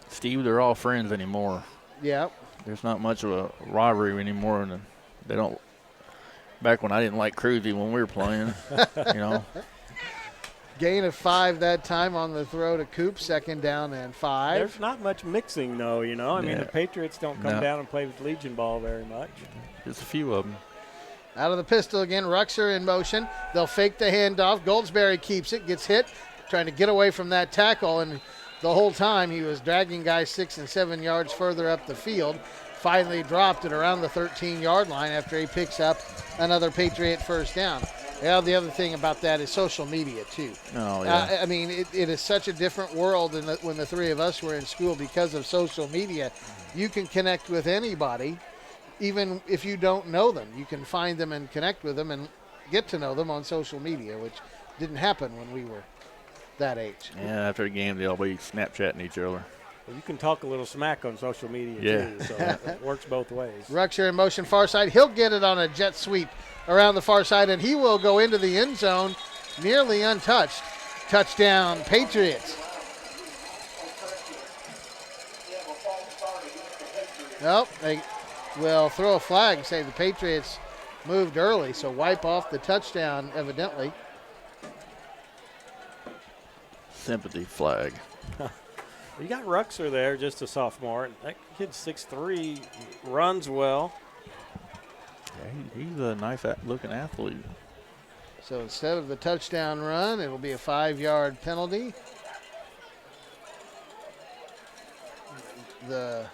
Steve, they're all friends anymore. Yeah. There's not much of a rivalry anymore, and they don't. Back when I didn't like Cruzy when we were playing, you know. Gain of 5 that time on the throw to Coop. Second down and 5. There's not much mixing, though, I mean, the Patriots don't come down and play with Legion ball very much. Just a few of them. Out of the pistol again, Ruxer in motion. They'll fake the handoff. Goldsberry keeps it, gets hit, trying to get away from that tackle, and the whole time he was dragging guys 6 and 7 yards further up the field. Finally dropped it around the 13-yard line after he picks up another Patriot first down. Well, the other thing about that is social media, too. Oh, yeah. I mean, it is such a different world than when the three of us were in school because of social media. You can connect with anybody, even if you don't know them. You can find them and connect with them and get to know them on social media, which didn't happen when we were that age. Yeah, after the game, they'll be Snapchatting each other. Well, you can talk a little smack on social media, too, so it works both ways. Ruxer in motion far side. He'll get it on a jet sweep around the far side, and he will go into the end zone nearly untouched. Touchdown, Patriots. Nope, they will throw a flag and say the Patriots moved early, so wipe off the touchdown, evidently. Sympathy flag. You got Ruxer there, just a sophomore. That kid's 6'3", runs well. Yeah, he's a nice-looking athlete. So instead of the touchdown run, it will be a 5-yard penalty. The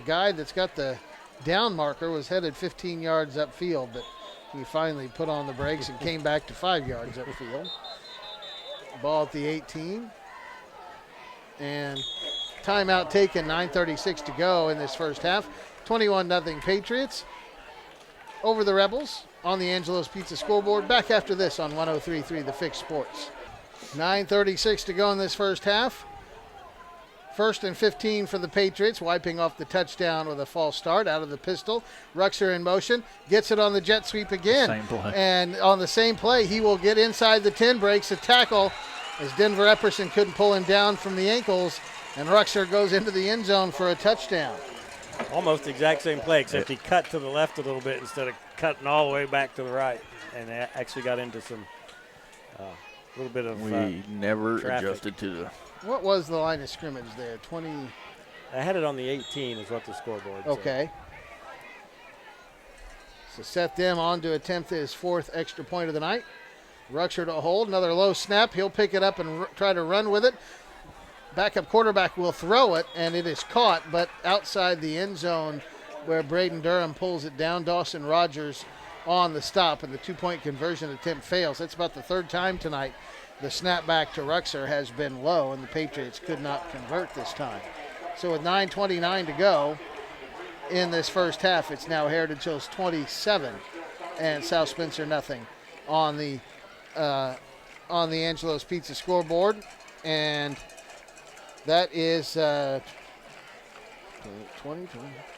guy that's got the down marker was headed 15 yards upfield, but he finally put on the brakes and came back to 5 yards upfield. Ball at the 18. And timeout taken, 9:36 to go in this first half. 21-0 Patriots over the Rebels on the Angelo's Pizza scoreboard. Back after this on 103.3 The Fix Sports. 9:36 to go in this first half. First and 15 for the Patriots, wiping off the touchdown with a false start out of the pistol. Ruxer in motion, gets it on the jet sweep again. Same play. And on the same play, he will get inside the 10, breaks a tackle as Denver Epperson couldn't pull him down from the ankles, and Ruxer goes into the end zone for a touchdown. Almost the exact same play, except he cut to the left a little bit instead of cutting all the way back to the right, and actually got into some little bit of We never traffic. adjusted to the. What was the line of scrimmage there? 20. I had it on the 18 is what the scoreboard said. Okay. So set them on to attempt his fourth extra point of the night. Ruxer to hold. Another low snap. He'll pick it up and try to run with it. Backup quarterback will throw it, and it is caught, but outside the end zone where Braden Durham pulls it down. Dawson Rogers on the stop, and the two-point conversion attempt fails. That's about the third time tonight. The snap back to Ruxer has been low, and the Patriots could not convert this time. So with 9:29 to go in this first half, it's now Heritage Hills 27 and South Spencer nothing on the Angelo's Pizza scoreboard, and that is 20.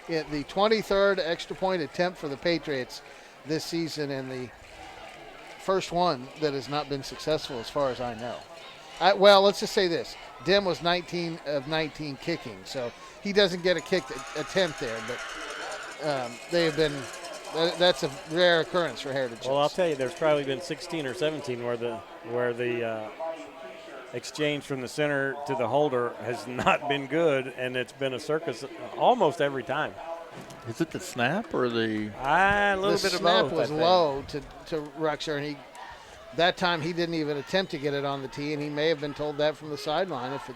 Yeah, the 23rd extra point attempt for the Patriots this season, and the first one that has not been successful as far as I know. Well, let's just say this. Dim was 19 of 19 kicking, so he doesn't get a kick attempt there, but they have been that's a rare occurrence for Heritage. Well, I'll tell you, there's probably been 16 or 17 where the exchange from the center to the holder has not been good, and it's been a circus almost every time. Is it the snap or the? A little bit of both. The snap was low to Ruxer, and that time he didn't even attempt to get it on the tee, and he may have been told that from the sideline. If it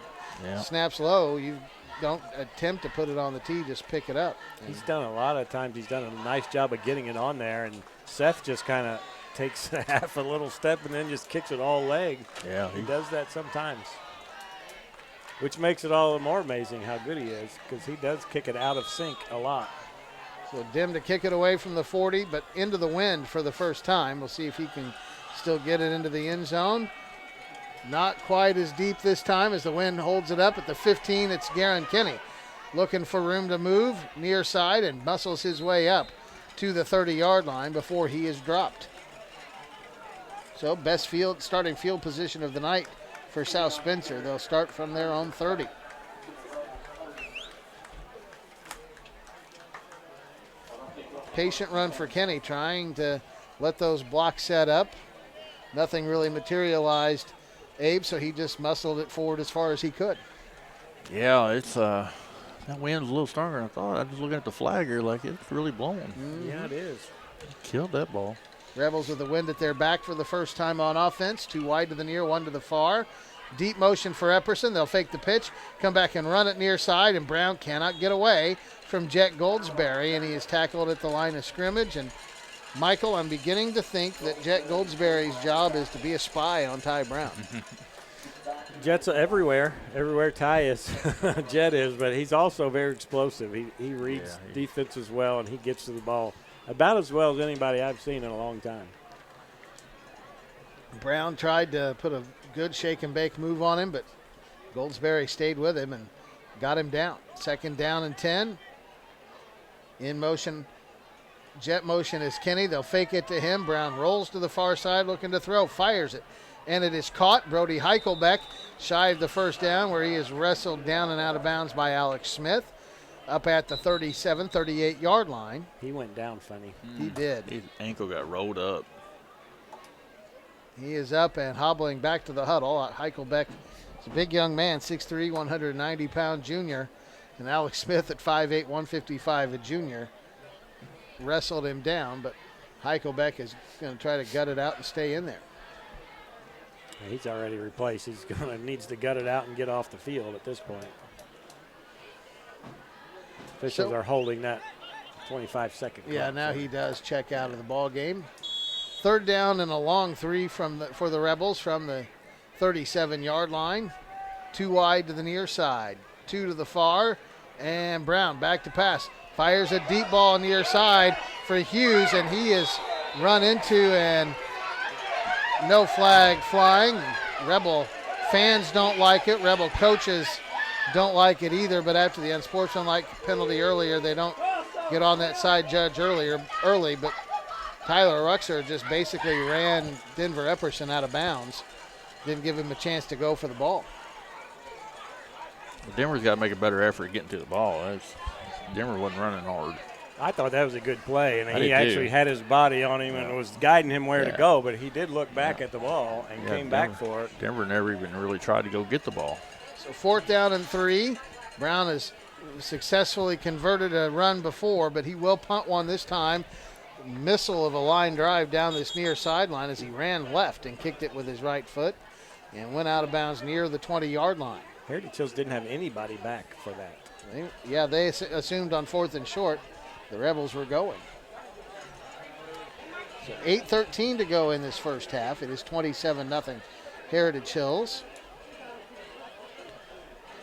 snaps low, you don't attempt to put it on the tee, just pick it up. He's done a lot of times. He's done a nice job of getting it on there, and Seth just kind of takes half a little step and then just kicks it all leg. Yeah, he does that sometimes, which makes it all the more amazing how good he is, because he does kick it out of sync a lot. So Dim to kick it away from the 40, but into the wind for the first time. We'll see if he can still get it into the end zone. Not quite as deep this time as the wind holds it up. At the 15, it's Garen Kinney looking for room to move near side and muscles his way up to the 30-yard line before he is dropped. So best starting field position of the night for South Spencer. They'll start from their own 30. Patient run for Kenny, trying to let those blocks set up. Nothing really materialized, Abe, so he just muscled it forward as far as he could. Yeah, it's that wind's a little stronger than I thought. I was looking at the flag here, like it's really blowing. Mm-hmm. Yeah, it is. Killed that ball. Rebels with the wind at their back for the first time on offense. 2 wide to the near, 1 to the far. Deep motion for Epperson. They'll fake the pitch, come back and run it near side, and Brown cannot get away from Jet Goldsberry, and he is tackled at the line of scrimmage. And Michael, I'm beginning to think that Jet Goldsberry's job is to be a spy on Ty Brown. Jet's everywhere. Everywhere Ty is, Jet is, but he's also very explosive. He reads defenses well, and he gets to the ball about as well as anybody I've seen in a long time. Brown tried to put a good shake and bake move on him, but Goldsberry stayed with him and got him down. 2nd down and 10. In motion, jet motion is Kenny. They'll fake it to him. Brown rolls to the far side looking to throw, fires it, and it is caught. Brody Heichelbeck shy of the first down, where he is wrestled down and out of bounds by Alex Smith up at the 37, 38-yard line. He went down funny. He did. His ankle got rolled up. He is up and hobbling back to the huddle. Heichelbeck is a big young man, 6'3", 190-pound junior. And Alex Smith at 5'8", 155, a junior, wrestled him down. But Heichelbeck is going to try to gut it out and stay in there. He's already replaced. He's going to needs to gut it out and get off the field at this point. Officials are holding that 25-second clock. Yeah, now he does check out of the ball game. 3rd down and a long 3 for the Rebels from the 37-yard line. 2 wide to the near side, 2 to the far, and Brown back to pass. Fires a deep ball near side for Hughes, and he is run into, and no flag flying. Rebel fans don't like it. Rebel coaches don't like it either, but after the unsportsmanlike penalty earlier, they don't get on that side judge early, but Tyler Ruxer just basically ran Denver Epperson out of bounds. Didn't give him a chance to go for the ball. Well, Denver's got to make a better effort getting to the ball. Denver wasn't running hard. I thought that was a good play, and he did actually too. had his body on him and was guiding him where to go, but he did look back at the ball and came back for it. Denver never even really tried to go get the ball. So 4th down and 3. Brown has successfully converted a run before, but he will punt one this time. Missile of a line drive down this near sideline as he ran left and kicked it with his right foot and went out of bounds near the 20-yard line. Heritage Hills didn't have anybody back for that. They assumed on 4th and short the Rebels were going. So 8:13 to go in this first half. It is 27-0 Heritage Hills.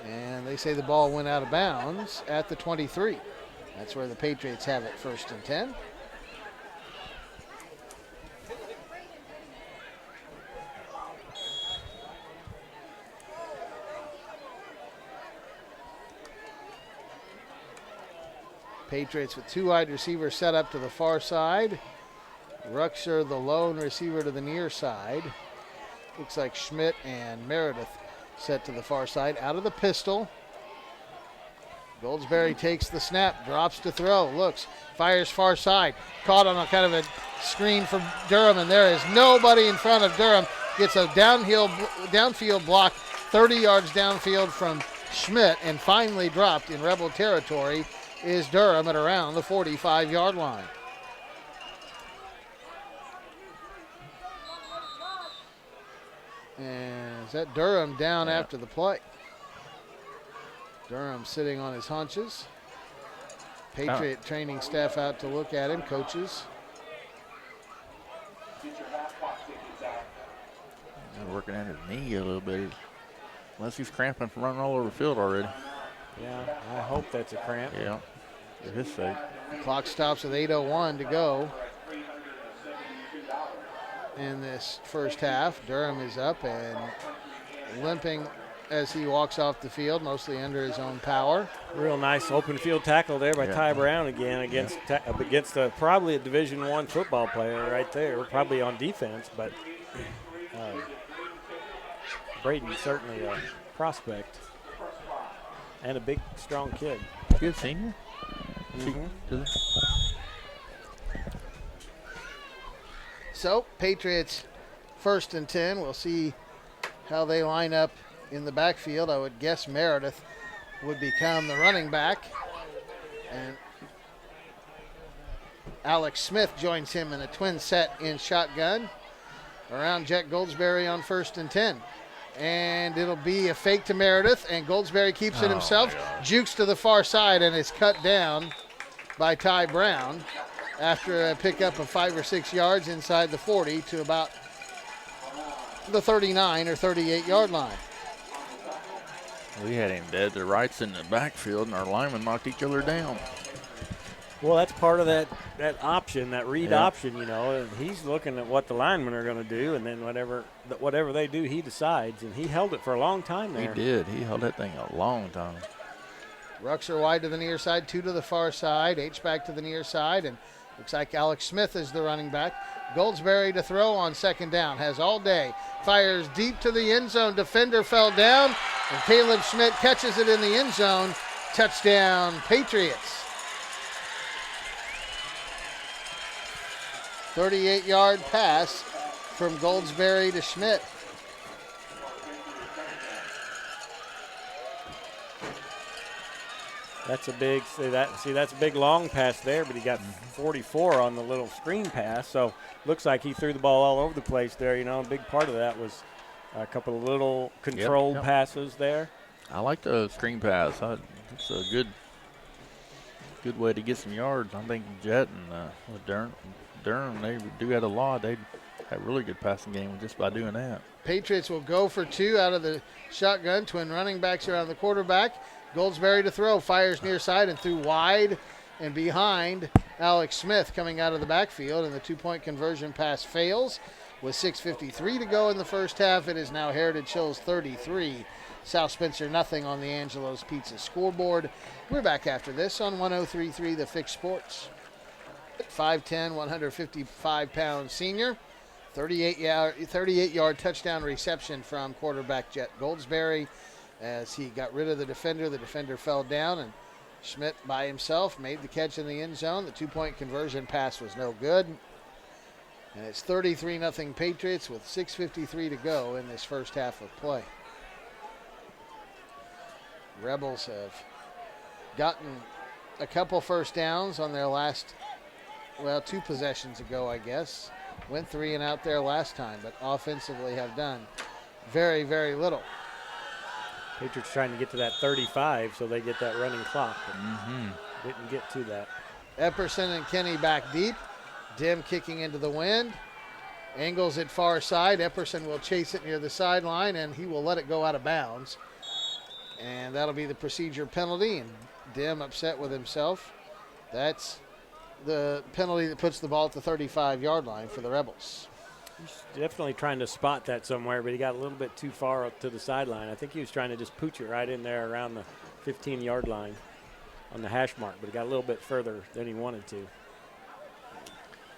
And they say the ball went out of bounds at the 23. That's where the Patriots have it, 1st and 10. Patriots with 2 wide receivers set up to the far side. Ruxer, the lone receiver, to the near side. Looks like Schmidt and Meredith set to the far side. Out of the pistol. Goldsberry takes the snap, drops to throw, looks, fires far side. Caught on a kind of a screen for Durham, and there is nobody in front of Durham. Gets a downfield block 30 yards downfield from Schmidt, and finally dropped in Rebel territory is Durham at around the 45-yard line. And is that Durham down after the play? Durham sitting on his haunches. Patriot training staff out to look at him, coaches. Working at his knee a little bit. Unless he's cramping from running all over the field already. Yeah, I hope that's a cramp. Yeah, for his sake. Clock stops with 8:01 to go in this first half. Durham is up and limping as he walks off the field, mostly under his own power. Real nice open field tackle there by Ty Brown again against probably a Division I football player right there, probably on defense, but Braden's certainly a prospect and a big, strong kid. Good senior? Mm-hmm. So, Patriots 1st and 10. We'll see how they line up in the backfield. I would guess Meredith would become the running back. And Alex Smith joins him in a twin set in shotgun. Around Jet Goldsberry on 1st and 10. And it'll be a fake to Meredith, and Goldsberry keeps it himself. Jukes to the far side and is cut down by Ty Brown after a pickup of 5 or 6 yards inside the 40 to about the 39 or 38 yard line. We had him dead to rights in the backfield, and our linemen knocked each other down. Well, that's part of that option, that read option, you know. And he's looking at what the linemen are going to do, and then whatever they do, he decides. And he held it for a long time there. He did. He held that thing a long time. Rucks are wide to the near side, 2 to the far side, H-back to the near side, and looks like Alex Smith is the running back. Goldsberry to throw on 2nd down, has all day. Fires deep to the end zone. Defender fell down, and Caleb Schmidt catches it in the end zone. Touchdown, Patriots. 38-yard pass from Goldsberry to Schmidt. That's a big that's a big long pass there, but he got 44 on the little screen pass. So looks like he threw the ball all over the place there. You know, a big part of that was a couple of little controlled passes there. I like the screen pass. It's a good way to get some yards. I think Jet and Durham, they do have a lot. They had a really good passing game just by doing that. Patriots will go for 2 out of the shotgun. Twin running backs around the quarterback. Goldsberry to throw, fires near side and threw wide and behind Alex Smith coming out of the backfield, and the 2-point conversion pass fails. With 6:53 to go in the first half, it is now Heritage Hills 33, South Spencer nothing on the Angelo's Pizza scoreboard. We're back after this on 103.3 The Fix Sports. 5'10", 155-pound senior. 38-yard touchdown reception from quarterback Jet Goldsberry. As he got rid of the defender fell down, and Schmidt by himself made the catch in the end zone. The 2-point conversion pass was no good. And it's 33-0 Patriots with 6:53 to go in this first half of play. Rebels have gotten a couple first downs on their last, 2 possessions ago, I guess. Went 3 and out there last time, but offensively have done very, very little. Patriots trying to get to that 35 so they get that running clock, but didn't get to that. Epperson and Kenny back deep. Dim kicking into the wind. Angles it far side. Epperson will chase it near the sideline, and he will let it go out of bounds. And that'll be the procedure penalty, and Dim upset with himself. That's the penalty that puts the ball at the 35-yard line for the Rebels. He's definitely trying to spot that somewhere, but he got a little bit too far up to the sideline. I think he was trying to just pooch it right in there around the 15-yard line on the hash mark, but he got a little bit further than he wanted to.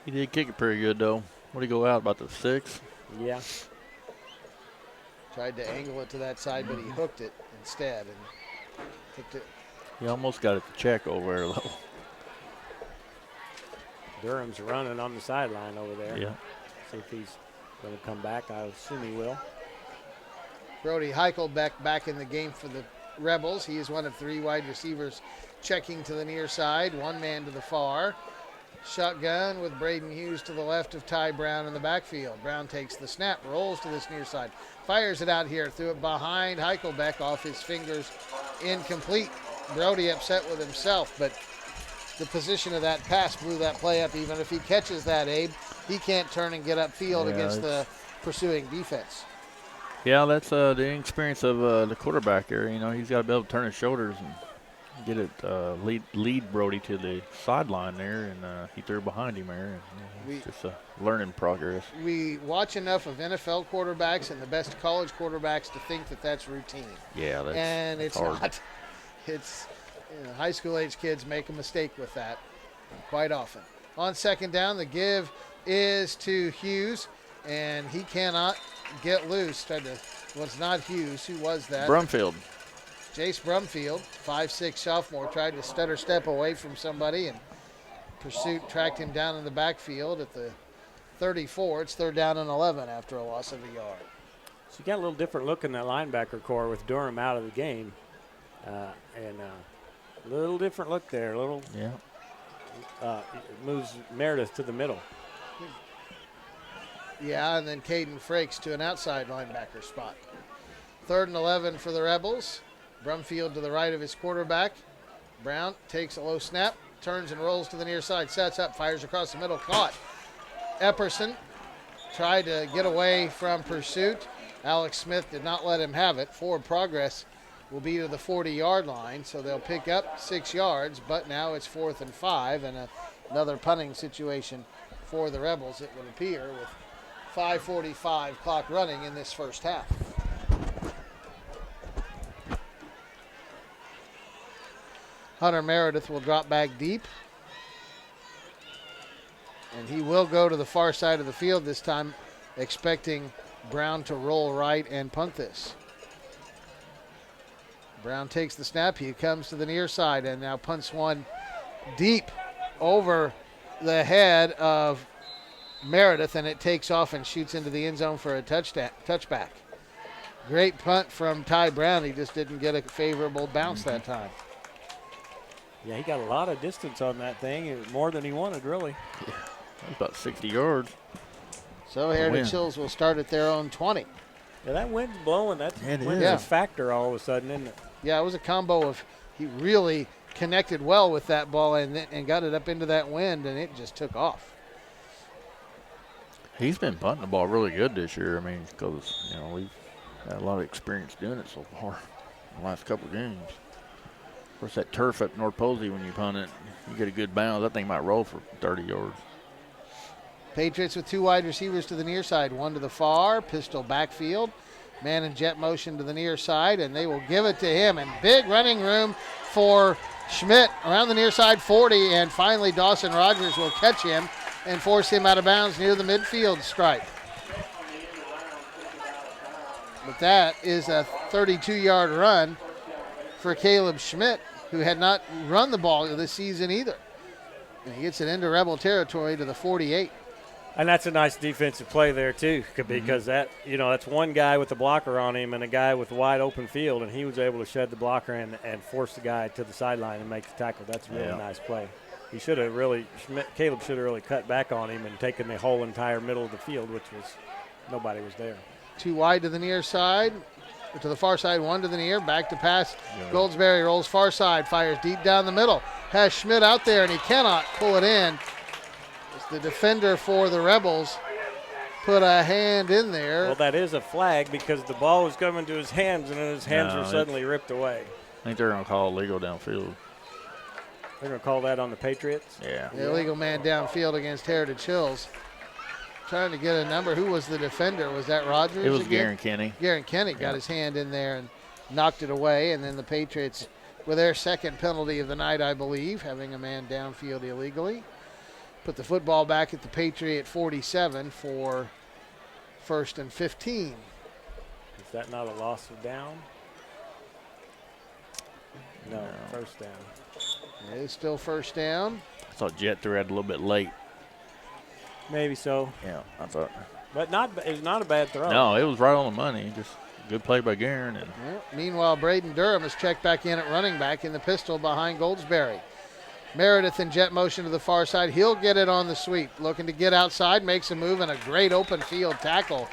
He did kick it pretty good, though. What did he go out, about the 6? Yeah. Tried to angle it to that side, but he hooked it instead. And hooked it. He almost got it to check over there, though. Durham's running on the sideline over there. Yeah. See if he's going to come back. I assume he will. Brody Heichelbeck back in the game for the Rebels. He is one of 3 wide receivers checking to the near side, 1 man to the far. Shotgun with Braden Hughes to the left of Ty Brown in the backfield. Brown takes the snap, rolls to this near side, fires it out here, threw it behind Heichelbeck off his fingers, incomplete. Brody upset with himself, but the position of that pass blew that play up. Even if he catches that, Abe, he can't turn and get upfield against the pursuing defense. Yeah, that's the inexperience of the quarterback here. You know, he's got to be able to turn his shoulders and get it, lead Brody to the sideline there, and he threw behind him there. And, it's just a learning progress. We watch enough of NFL quarterbacks and the best college quarterbacks to think that that's routine. Yeah, it's hard. Not. It's high school age kids make a mistake with that quite often. On 2nd down, the give is to Hughes, and he cannot get loose. It's not Hughes. Who was that? Brumfield. Jace Brumfield, 5'6" sophomore, tried to stutter step away from somebody, and pursuit tracked him down in the backfield at the 34. It's 3rd down and 11 after a loss of a yard. So you got a little different look in that linebacker core with Durham out of the game, and a little different look there. A little moves Meredith to the middle. Yeah, and then Caden Frakes to an outside linebacker spot. 3rd and 11 for the Rebels. Brumfield to the right of his quarterback. Brown takes a low snap, turns and rolls to the near side, sets up, fires across the middle, caught. Epperson tried to get away from pursuit. Alex Smith did not let him have it. Forward progress will be to the 40-yard line, so they'll pick up 6 yards, but now it's 4th and 5, and another punting situation for the Rebels, it would appear, with 5:45 clock running in this first half. Hunter Meredith will drop back deep. And he will go to the far side of the field this time, expecting Brown to roll right and punt this. Brown takes the snap. He comes to the near side and now punts one deep over the head of Meredith, and it takes off and shoots into the end zone for a touchback. Great punt from Ty Brown. He just didn't get a favorable bounce that time. Yeah, he got a lot of distance on that thing, more than he wanted, really. Yeah, about 60 yards. So Heritage Hills will start at their own 20. Yeah, that wind's blowing. That's a factor all of a sudden, isn't it? Yeah, it was a combo of he really connected well with that ball and got it up into that wind, and it just took off. He's been punting the ball really good this year. I mean, because, we've had a lot of experience doing it so far in the last couple of games. Of course, that turf up North Posey, when you punt it, you get a good bounce. That thing might roll for 30 yards. Patriots with 2 wide receivers to the near side, 1 to the far, pistol backfield. Man and jet motion to the near side, and they will give it to him. And big running room for Schmidt around the near side 40, and finally Dawson Rogers will catch him and force him out of bounds near the midfield stripe. But that is a 32-yard run for Caleb Schmidt, who had not run the ball this season either. And he gets it into Rebel territory to the 48. And that's a nice defensive play there, too, because that's one guy with the blocker on him and a guy with a wide open field, and he was able to shed the blocker and force the guy to the sideline and make the tackle. That's a really nice play. He should have Caleb should have really cut back on him and taken the whole entire middle of the field, which was nobody was there. 2 wide to the near side, to the far side, 1 to the near, back to pass. Goldsberry rolls far side, fires deep down the middle, has Schmidt out there, and he cannot pull it in. The defender for the Rebels put a hand in there. Well, that is a flag because the ball was coming to his hands, and then his hands were suddenly ripped away. I think they're going to call illegal downfield. They're going to call that on the Patriots? Yeah. The illegal man downfield against Heritage Hills. Trying to get a number. Who was the defender? Was that Rogers? It was again? Garen Kenny. Garen Kenny got his hand in there and knocked it away, and then the Patriots, with their second penalty of the night, I believe, having a man downfield illegally, put the football back at the Patriot 47 for 1st and 15. Is that not a loss of down? No, first down. It is still first down. I thought Jet threw it a little bit late. Maybe so. Yeah, I thought. But it was not a bad throw. No, it was right on the money. Just good play by Garen. And Meanwhile, Braden Durham is checked back in at running back in the pistol behind Goldsberry. Meredith in jet motion to the far side. He'll get it on the sweep. Looking to get outside, makes a move, and a great open field tackle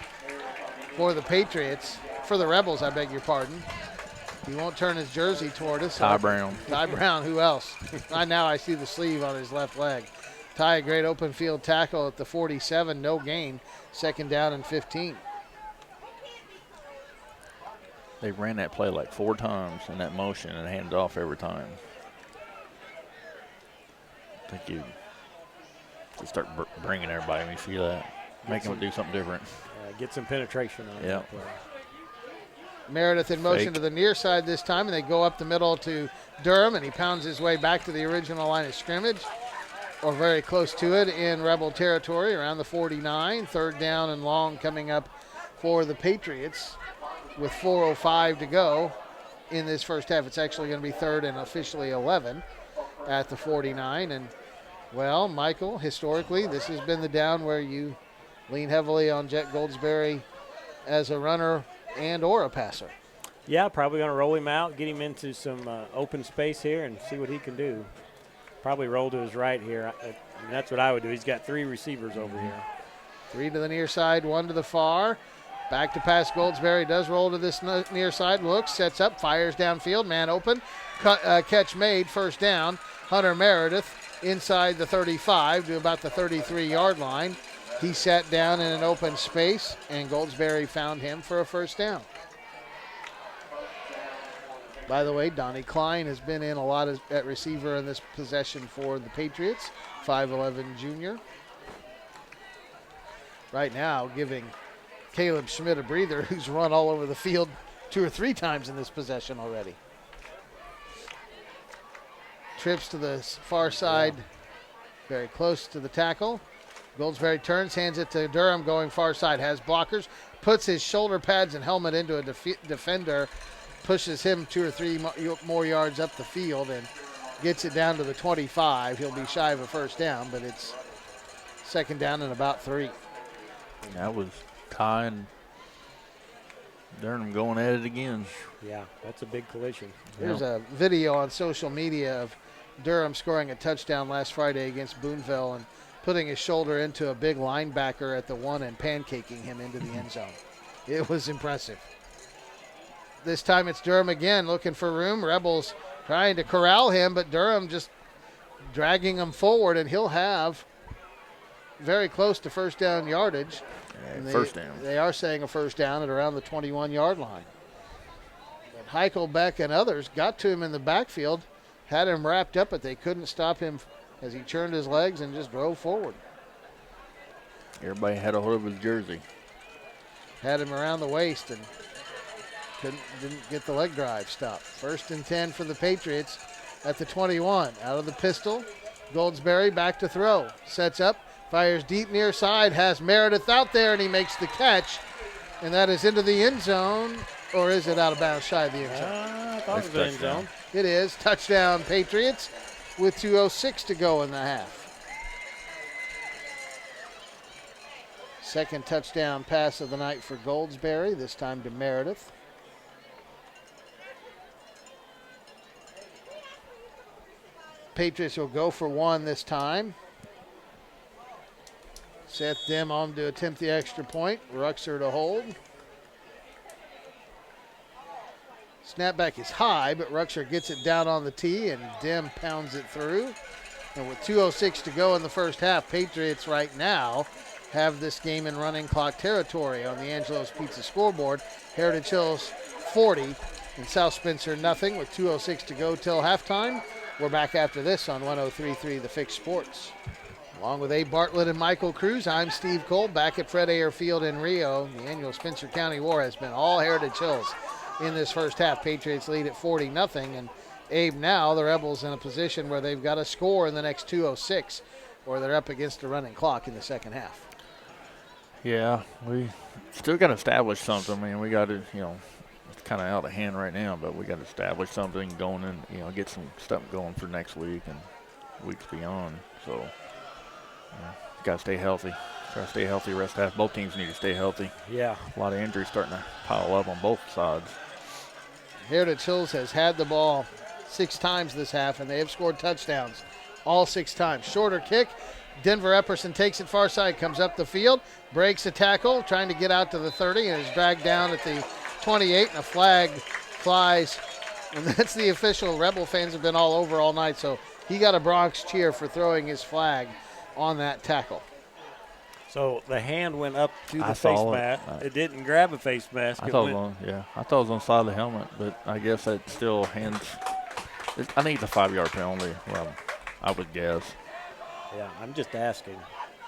for the Patriots. For the Rebels, I beg your pardon. He won't turn his jersey toward us. Ty Brown. Ty Brown, who else? Now I see the sleeve on his left leg. Ty, a great open field tackle at the 47, no gain. 2nd down and 15. They ran that play like 4 times in that motion and handed off every time. I think you just start bringing everybody when you see that. Make them do something different. Get some penetration on that play. Meredith in motion to the near side this time, and they go up the middle to Durham, and he pounds his way back to the original line of scrimmage, or very close to it in Rebel territory around the 49. 3rd down and long coming up for the Patriots with 4:05 to go in this first half. It's actually going to be 3rd and officially 11 at the 49. And, well, Michael, historically, this has been the down where you lean heavily on Jet Goldsberry as a runner and or a passer. Yeah, probably going to roll him out, get him into some open space here and see what he can do. Probably roll to his right here. That's what I would do. He's got 3 receivers over here. 3 to the near side, 1 to the far. Back to pass. Goldsberry does roll to this near side. Looks, sets up, fires downfield. Man open. Catch made. First down. Hunter Meredith inside the 35 to about the 33-yard line. He sat down in an open space, and Goldsberry found him for a first down. By the way, Donnie Klein has been in a lot at receiver in this possession for the Patriots, 5'11 junior. Right now, giving Caleb Schmidt a breather, who's run all over the field 2 or 3 times in this possession already. Trips to the far side, very close to the tackle. Goldsberry turns, hands it to Durham going far side, has blockers, puts his shoulder pads and helmet into a defender, pushes him 2 or 3 more yards up the field and gets it down to the 25. He'll be shy of a first down, but it's second down and about 3. That was Ty and Durham going at it again. Yeah, that's a big collision. There's a video on social media of Durham scoring a touchdown last Friday against Boonville and putting his shoulder into a big linebacker at the 1 and pancaking him into the end zone. It was impressive. This time it's Durham again looking for room. Rebels trying to corral him, but Durham just dragging him forward, and he'll have very close to first down yardage. First down. They are saying a first down at around the 21-yard line. But Heichelbeck and others got to him in the backfield, had him wrapped up, but they couldn't stop him as he churned his legs and just drove forward. Everybody had a hold of his jersey. Had him around the waist and didn't get the leg drive stopped. First and 10 for the Patriots at the 21. Out of the pistol, Goldsberry back to throw. Sets up, fires deep near side, has Meredith out there, and he makes the catch. And that is into the end zone, or is it out of bounds shy of the end zone? I thought it was the end zone. It is. Touchdown Patriots with 2:06 to go in the half. Second touchdown pass of the night for Goldsberry, this time to Meredith. Patriots will go for 1 this time. Set them on to attempt the extra point. Ruxer to hold. Snapback is high, but Ruxer gets it down on the tee, and Dim pounds it through. And with 2:06 to go in the first half, Patriots right now have this game in running clock territory on the Angelo's Pizza scoreboard. Heritage Hills 40 and South Spencer nothing with 2:06 to go till halftime. We're back after this on 103.3 The Fix Sports. Along with Abe Bartlett and Michael Cruz, I'm Steve Cole back at Fred Ayer Field in Rio. The annual Spencer County War has been all Heritage Hills in this first half. Patriots lead at 40-0, and Abe, now the Rebels in a position where they've got to score in the next 2:06, or they're up against a running clock in the second half. Yeah, we still got to establish something. I mean, we got to, it's kind of out of hand right now, but we got to establish something going in, get some stuff going for next week and weeks beyond. So, got to stay healthy. Try to stay healthy rest half. Both teams need to stay healthy. Yeah. A lot of injuries starting to pile up on both sides. Heritage Hills has had the ball 6 times this half, and they have scored touchdowns all 6 times. Shorter kick. Denver Epperson takes it far side, comes up the field, breaks a tackle, trying to get out to the 30, and is dragged down at the 28, and a flag flies. And that's the official. Rebel fans have been all over all night, so he got a Bronx cheer for throwing his flag on that tackle. So the hand went up to the face mask. It didn't grab a face mask. I thought it was on the side of the helmet, but I guess that still hands. I think it's a 5-yard penalty. Well, I would guess. Yeah, I'm just asking.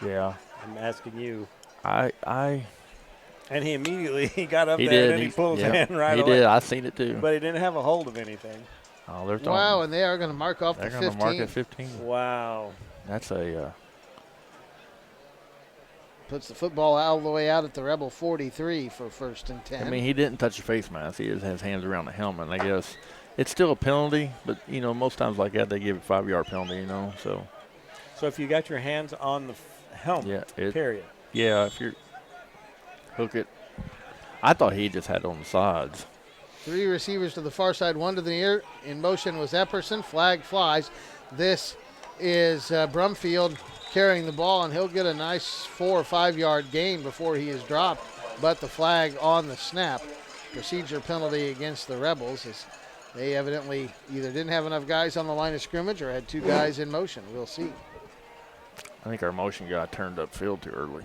Yeah. I'm asking you. And he immediately got up there and then he pulled his hand right away. He did. I seen it too. But he didn't have a hold of anything. Oh, they're talking. Wow, and they are going to mark off the 15. They're going to mark at 15. Wow. That's a. Puts the football all the way out at the Rebel 43 for first and 10. I mean, he didn't touch the face mask. He just has hands around the helmet. And I guess it's still a penalty, but, most times like that, they give a 5-yard penalty, So if you got your hands on the helmet, period. Yeah, if you're hook it. I thought he just had it on the sides. 3 receivers to the far side, 1 to the near. In motion was Epperson. Flag flies. This is Brumfield carrying the ball, and he'll get a nice 4 or 5 yard gain before he is dropped, but the flag on the snap. Procedure penalty against the Rebels, as they evidently either didn't have enough guys on the line of scrimmage or had 2 guys in motion. We'll see. I think our motion guy turned upfield too early.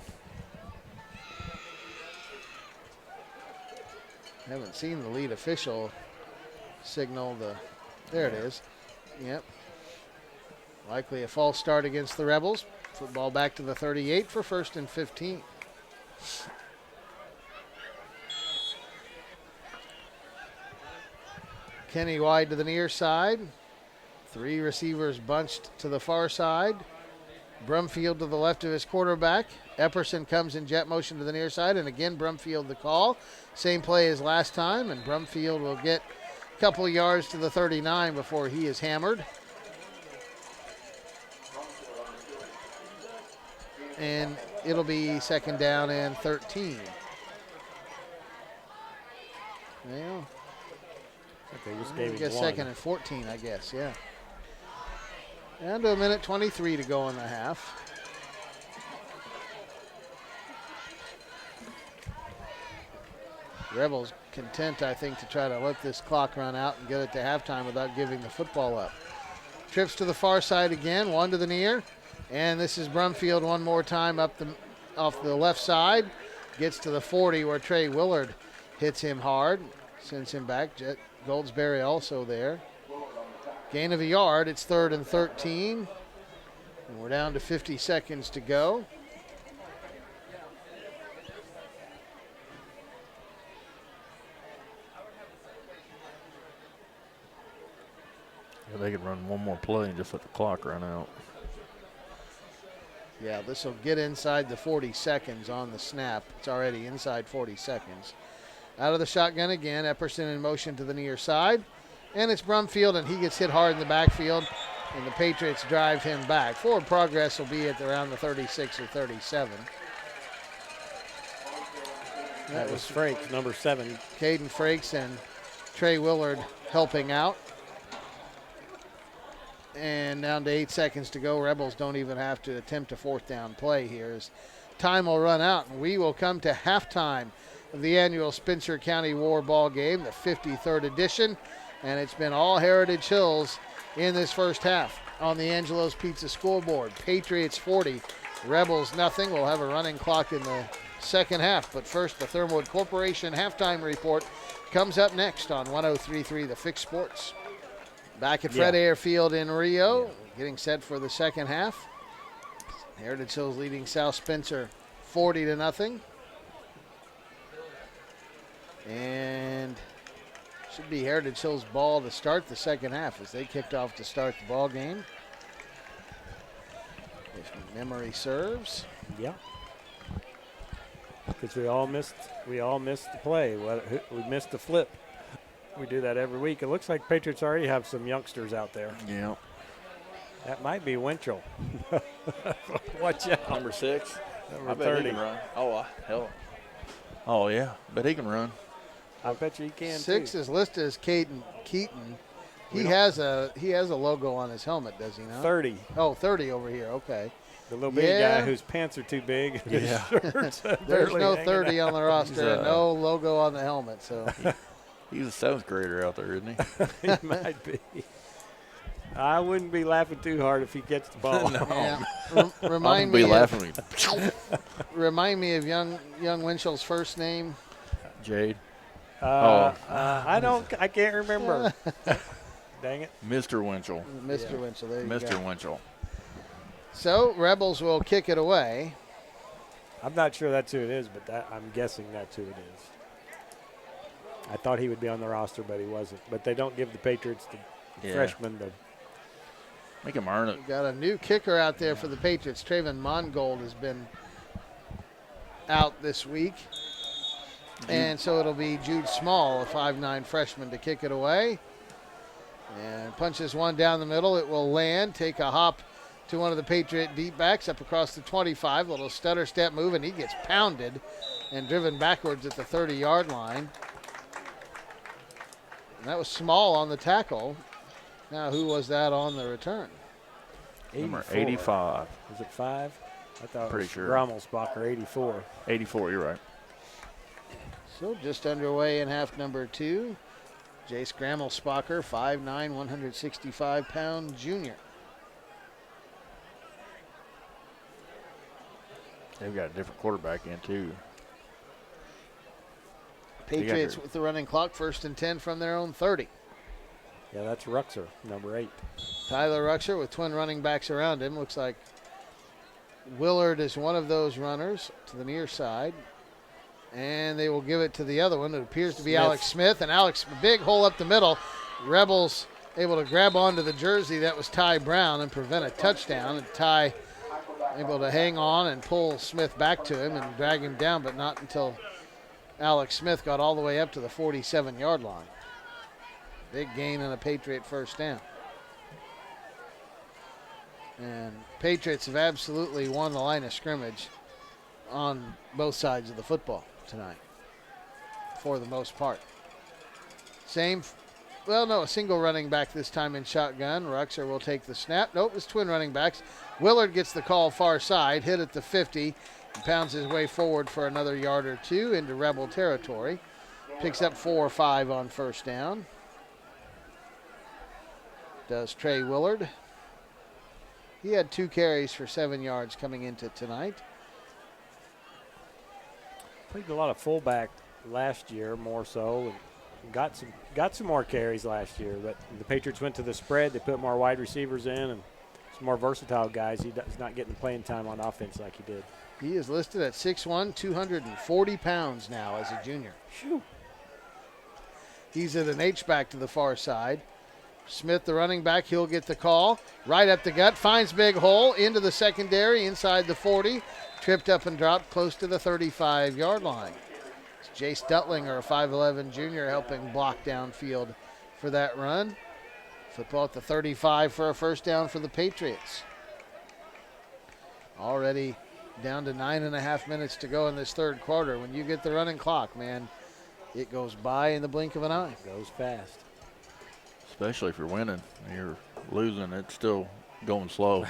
Haven't seen the lead official signal there it is. Yep. Likely a false start against the Rebels. Football back to the 38 for 1st and 15. Kenny wide to the near side. 3 receivers bunched to the far side. Brumfield to the left of his quarterback. Epperson comes in jet motion to the near side, and again Brumfield the call. Same play as last time, and Brumfield will get a couple yards to the 39 before he is hammered. And it'll be 2nd down and 13. Well, They just gave I him guess 1. 2nd and 14, I guess, yeah. Down to 1:23 to go in the half. Rebels content, I think, to try to let this clock run out and get it to halftime without giving the football up. Trips to the far side again, 1 to the near. And this is Brumfield one more time off the left side. Gets to the 40 where Trey Willard hits him hard. Sends him back. Jet Goldsberry also there. Gain of a yard. It's 3rd and 13. And we're down to 50 seconds to go. Yeah, they could run one more play and just let the clock run out. Yeah, this will get inside the 40 seconds on the snap. It's already inside 40 seconds. Out of the shotgun again. Epperson in motion to the near side. And it's Brumfield, and he gets hit hard in the backfield, and the Patriots drive him back. Forward progress will be at around the 36 or 37. That was Frakes, number 7. Caden Frakes and Trey Willard helping out. And down to 8 seconds to go. Rebels don't even have to attempt a 4th down play here, as time will run out, and we will come to halftime of the annual Spencer County War Ball game, the 53rd edition. And it's been all Heritage Hills in this first half on the Angelo's Pizza scoreboard. Patriots 40, Rebels nothing. We'll have a running clock in the second half. But first, the Thermwood Corporation halftime report comes up next on 103.3 The Fix Sports. Back at Fred Ayer Field in Rio, getting set for the second half. Heritage Hills leading South Spencer 40-0. And should be Heritage Hills' ball to start the second half, as they kicked off to start the ball game, if memory serves. Yeah. Because we all missed the play. We missed the flip. We do that every week. It looks like Patriots already have some youngsters out there. Yeah. That might be Winchell. Watch out. Number 6. Number I bet 30. he can run. Oh, hell. Oh, yeah. Bet he can run. I bet you he can 6 too. is listed as Caden Keaton. He has a logo on his helmet, does he not? 30. Oh, 30 over here. Okay. The little big guy whose pants are too big. Yeah. There's no 30 on the roster and no logo on the helmet. So He's a 7th grader out there, isn't he? He might be. I wouldn't be laughing too hard if he gets the ball. No. yeah. Remind me of young Winchell's first name. Jade. I can't remember. Dang it. Mr. Winchell. Mr. Winchell. There you go. Mr. Winchell. So Rebels will kick it away. I'm not sure that's who it is, but I'm guessing that's who it is. I thought he would be on the roster, but he wasn't. But they don't give the Patriots the freshman the. Make him earn it. We've got a new kicker out there for the Patriots. Trayvon Mongold has been out this week. And so it'll be Jude Small, a 5'9 freshman, to kick it away. And punches one down the middle. It will land, take a hop to one of the Patriot deep backs up across the 25. Little stutter step move, and he gets pounded and driven backwards at the 30-yard line. And that was Small on the tackle. Now, who was that on the return? Number 84. 85. Is it 5? I thought Pretty it was sure. Grommelsbacher, 84. 84, you're right. So just underway in half number 2. Jace Grommelsbacher, 5'9", 165-pound junior. They've got a different quarterback in, too. Patriots with the running clock, 1st and 10 from their own 30. Yeah, that's Ruxer, number 8. Tyler Ruxer with twin running backs around him. Looks like Willard is one of those runners to the near side. And they will give it to the other one. It appears to be Smith. Alex Smith. And Alex, big hole up the middle. Rebels able to grab onto the jersey that was Ty Brown and prevent a touchdown. And Ty able to hang on and pull Smith back to him and drag him down, but not until Alex Smith got all the way up to the 47-yard line. Big gain and a Patriot 1st down. And Patriots have absolutely won the line of scrimmage on both sides of the football tonight, for the most part. A single running back this time in shotgun. Ruxer will take the snap. Nope, it's twin running backs. Willard gets the call far side, hit at the 50, and pounds his way forward for another yard or 2 into Rebel territory. Picks up 4 or 5 on 1st down. Does Trey Willard. He had 2 carries for 7 yards coming into tonight. Played a lot of fullback last year, more so, and got some more carries last year. But the Patriots went to the spread. They put more wide receivers in and some more versatile guys. He's not getting the playing time on offense like he did. He is listed at 6'1", 240 pounds now as a junior. Shoo. He's at an H-back to the far side. Smith, the running back, he'll get the call. Right up the gut, finds big hole into the secondary, inside the 40. Tripped up and dropped close to the 35-yard line. It's Jace Duttlinger, a 5'11 junior, helping block downfield for that run. Football at the 35 for a 1st down for the Patriots. Already down to 9.5 minutes to go in this 3rd quarter. When you get the running clock, man, it goes by in the blink of an eye. Goes fast. Especially if you're winning. You're losing, it's still going slow.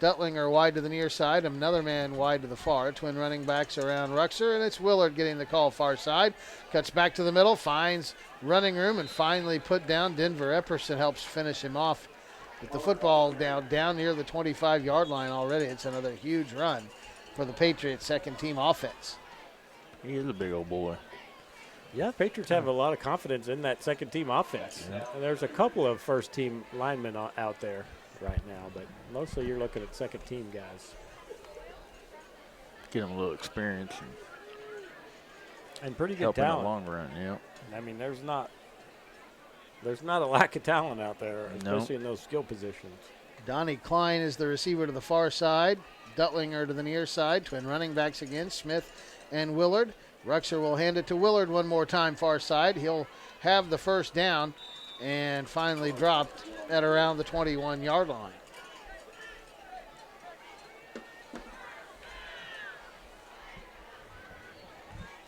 Duttlinger wide to the near side, another man wide to the far. Twin running backs around Ruxer, and it's Willard getting the call far side. Cuts back to the middle, finds running room, and finally put down. Denver Epperson helps finish him off. With the football down near the 25-yard line already. It's another huge run for the Patriots' 2nd-team offense. He is a big old boy. Yeah, Patriots have a lot of confidence in that 2nd-team offense. Yeah. And there's a couple of 1st-team linemen out there right now, but mostly you're looking at 2nd-team guys. Get him a little experience And pretty good help in the talent. long run, yeah. I mean, there's not a lack of talent out there, especially in those skill positions. Donnie Klein is the receiver to the far side. Duttlinger to the near side. Twin running backs again, Smith and Willard. Ruxer will hand it to Willard one more time far side. He'll have the 1st down and finally dropped at around the 21-yard line.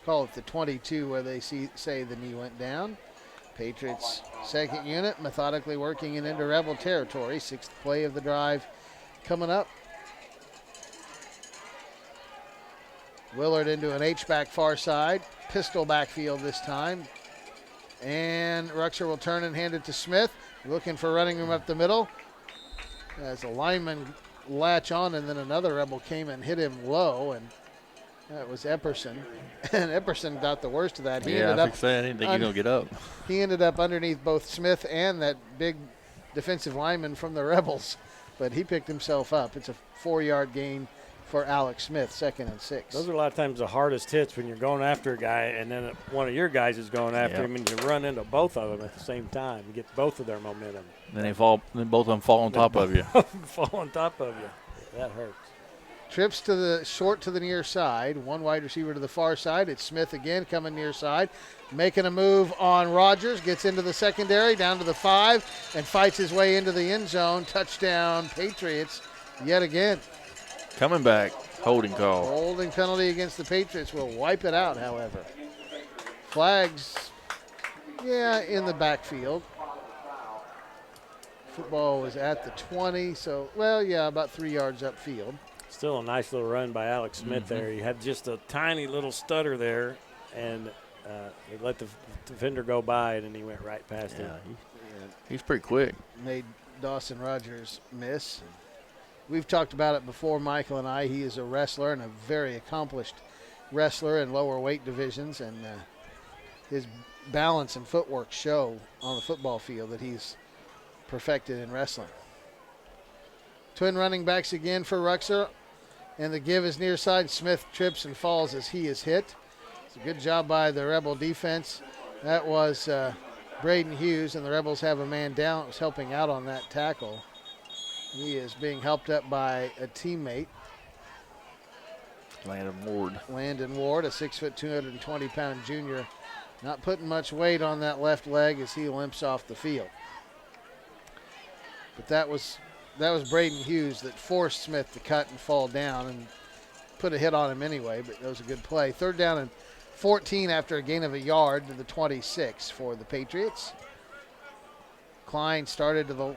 Call it the 22 where they say the knee went down. Patriots 2nd unit methodically working it into Rebel territory. 6th play of the drive coming up. Willard into an H-back far side. Pistol backfield this time. And Ruxer will turn and hand it to Smith. Looking for running room up the middle. As a lineman latch on, and then another Rebel came and hit him low, and that was Epperson. And Epperson got the worst of that. I didn't think he was going to get up. He ended up underneath both Smith and that big defensive lineman from the Rebels, but he picked himself up. It's a 4-yard gain for Alex Smith, 2nd and 6. Those are a lot of times the hardest hits when you're going after a guy and then one of your guys is going after him and you run into both of them at the same time. You get both of their momentum. Then both of them fall on top of you. Fall on top of you. That hurts. Trips to the short to the near side. One wide receiver to the far side. It's Smith again coming near side. Making a move on Rogers. Gets into the secondary, down to the 5, and fights his way into the end zone. Touchdown, Patriots, yet again. Coming back, holding call. Holding penalty against the Patriots will wipe it out, however. Flags, in the backfield. Football was at the 20, so, well, yeah, about 3 yards upfield. Still a nice little run by Alex Smith there. He had just a tiny little stutter there, and he let the defender go by, and then he went right past him. He's pretty quick. Made Dawson Rogers miss. We've talked about it before, Michael and I. He is a wrestler and a very accomplished wrestler in lower weight divisions, and his balance and footwork show on the football field that he's perfected in wrestling. Twin running backs again for Ruxer, and the give is near side. Smith trips and falls as he is hit. It's a good job by the Rebel defense. That was Braden Hughes, and the Rebels have a man down. It was helping out on that tackle. He is being helped up by a teammate. Landon Ward, a 6 foot, 220-pound junior, not putting much weight on that left leg as he limps off the field. But that was Braden Hughes that forced Smith to cut and fall down and put a hit on him anyway, but that was a good play. 3rd down and 14 after a gain of a yard to the 26 for the Patriots. Klein started to the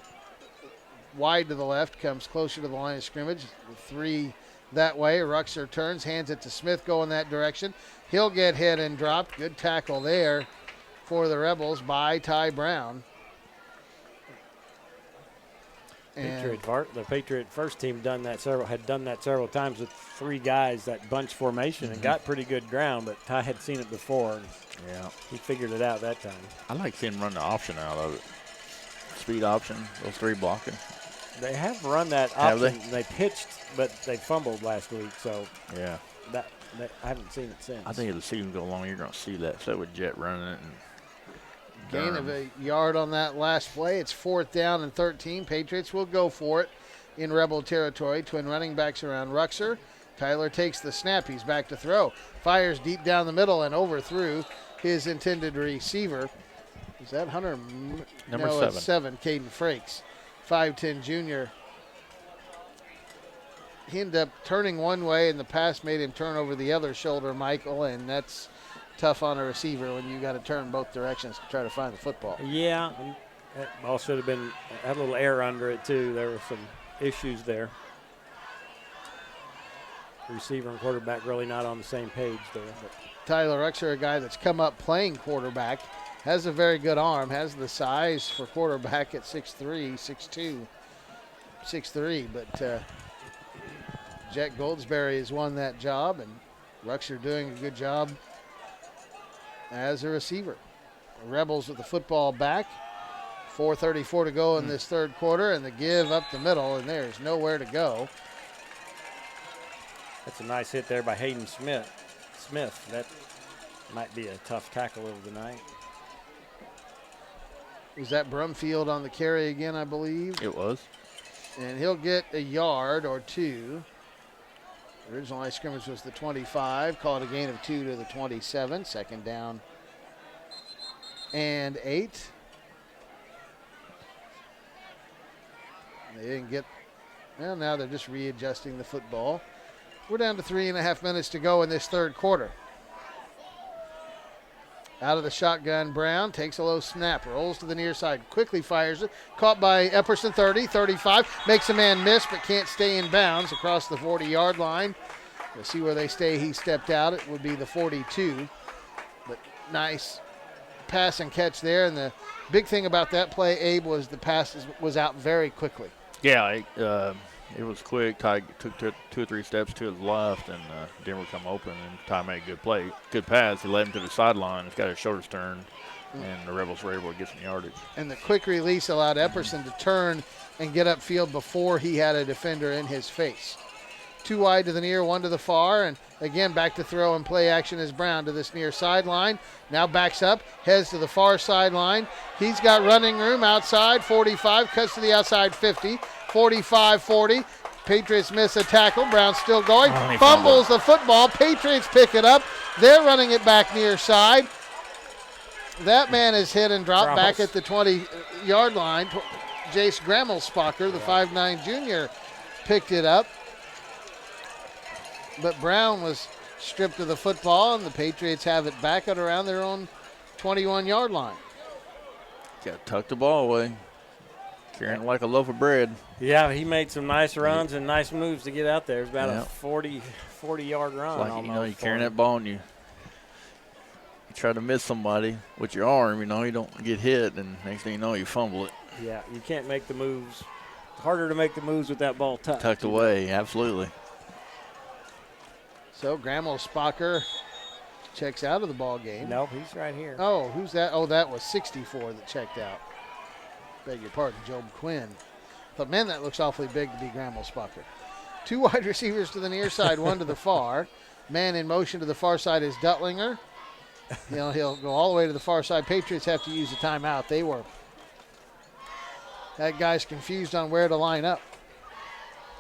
wide to the left, comes closer to the line of scrimmage. The 3 that way. Ruxer turns, hands it to Smith, going that direction. He'll get hit and dropped. Good tackle there for the Rebels by Ty Brown. The Patriot first team had done that several times with 3 guys, that bunch formation, and got pretty good ground, but Ty had seen it before, and he figured it out that time. I like seeing him run the option out of it. Speed option, those 3 blocking. They have run that option. They pitched, but they fumbled last week, so that I haven't seen it since. I think as the season goes along, you're going to see that. So with Jet running it. Gain of a yard on that last play. It's 4th down and 13. Patriots will go for it in Rebel territory. Twin running backs around Ruxer. Tyler takes the snap. He's back to throw. Fires deep down the middle and overthrew his intended receiver. Is that Hunter? Number 7. It's 7, Caden Frakes. 5'10 junior. He ended up turning one way, and the pass made him turn over the other shoulder, Michael, and that's tough on a receiver when you got to turn both directions to try to find the football. Yeah, that ball should have had a little air under it, too. There were some issues there. Receiver and quarterback really not on the same page there. But Tyler Ruxer, a guy that's come up playing quarterback, has a very good arm, has the size for quarterback at 6'3", 6'2", 6'3", but Jet Goldsberry has won that job, and Ruxer doing a good job as a receiver. The Rebels with the football back. 4:34 to go in this 3rd quarter, and the give up the middle, and there's nowhere to go. That's a nice hit there by Hayden Smith. That might be a tough tackle of the night. Was that Brumfield on the carry again, I believe? It was. And he'll get a yard or 2. The original line scrimmage was the 25. Called a gain of 2 to the 27. 2nd down and 8. They didn't get, well, now they're just readjusting the football. We're down to 3.5 minutes to go in this 3rd quarter. Out of the shotgun, Brown takes a low snap, rolls to the near side, quickly fires it. Caught by Epperson, 30, 35. Makes a man miss, but can't stay in bounds across the 40-yard line. We'll see where they stay. He stepped out. It would be the 42. But nice pass and catch there. And the big thing about that play, Abe, was the pass was out very quickly. Yeah, it was quick. Ty took 2 or 3 steps to his left, and Denver come open, and Ty made a good play. Good pass. He led him to the sideline. He's got his shoulders turned, and the Rebels were able to get some yardage. And the quick release allowed Epperson to turn and get upfield before he had a defender in his face. 2 wide to the near, 1 to the far, and again back to throw and play action is Brown to this near sideline. Now backs up, heads to the far sideline. He's got running room outside, 45, cuts to the outside 50, 45, 40. Patriots miss a tackle. Brown still going. Fumbles the football. Patriots pick it up. They're running it back near side. That man is hit and dropped back at the 20-yard line. Jace Grammelspacher, the 5'9 junior, picked it up. But Brown was stripped of the football, and the Patriots have it back at around their own 21-yard line. Got to tuck the ball away. Carrying it like a loaf of bread. Yeah, he made some nice runs and nice moves to get out there. It was about a 40-yard run. Like, almost you're carrying that ball and you try to miss somebody with your arm, you don't get hit, and next thing you know, you fumble it. Yeah, you can't make the moves. It's harder to make the moves with that ball tucked away, absolutely. So Grammel-Spacher checks out of the ball game. Nope, he's right here. Oh, who's that? Oh, that was 64 that checked out. Beg your pardon, Job Quinn. But, man, that looks awfully big to be Grammel-Spacher. 2 wide receivers to the near side, 1 to the far. Man in motion to the far side is Duttlinger. He'll go all the way to the far side. Patriots have to use a timeout. That guy's confused on where to line up.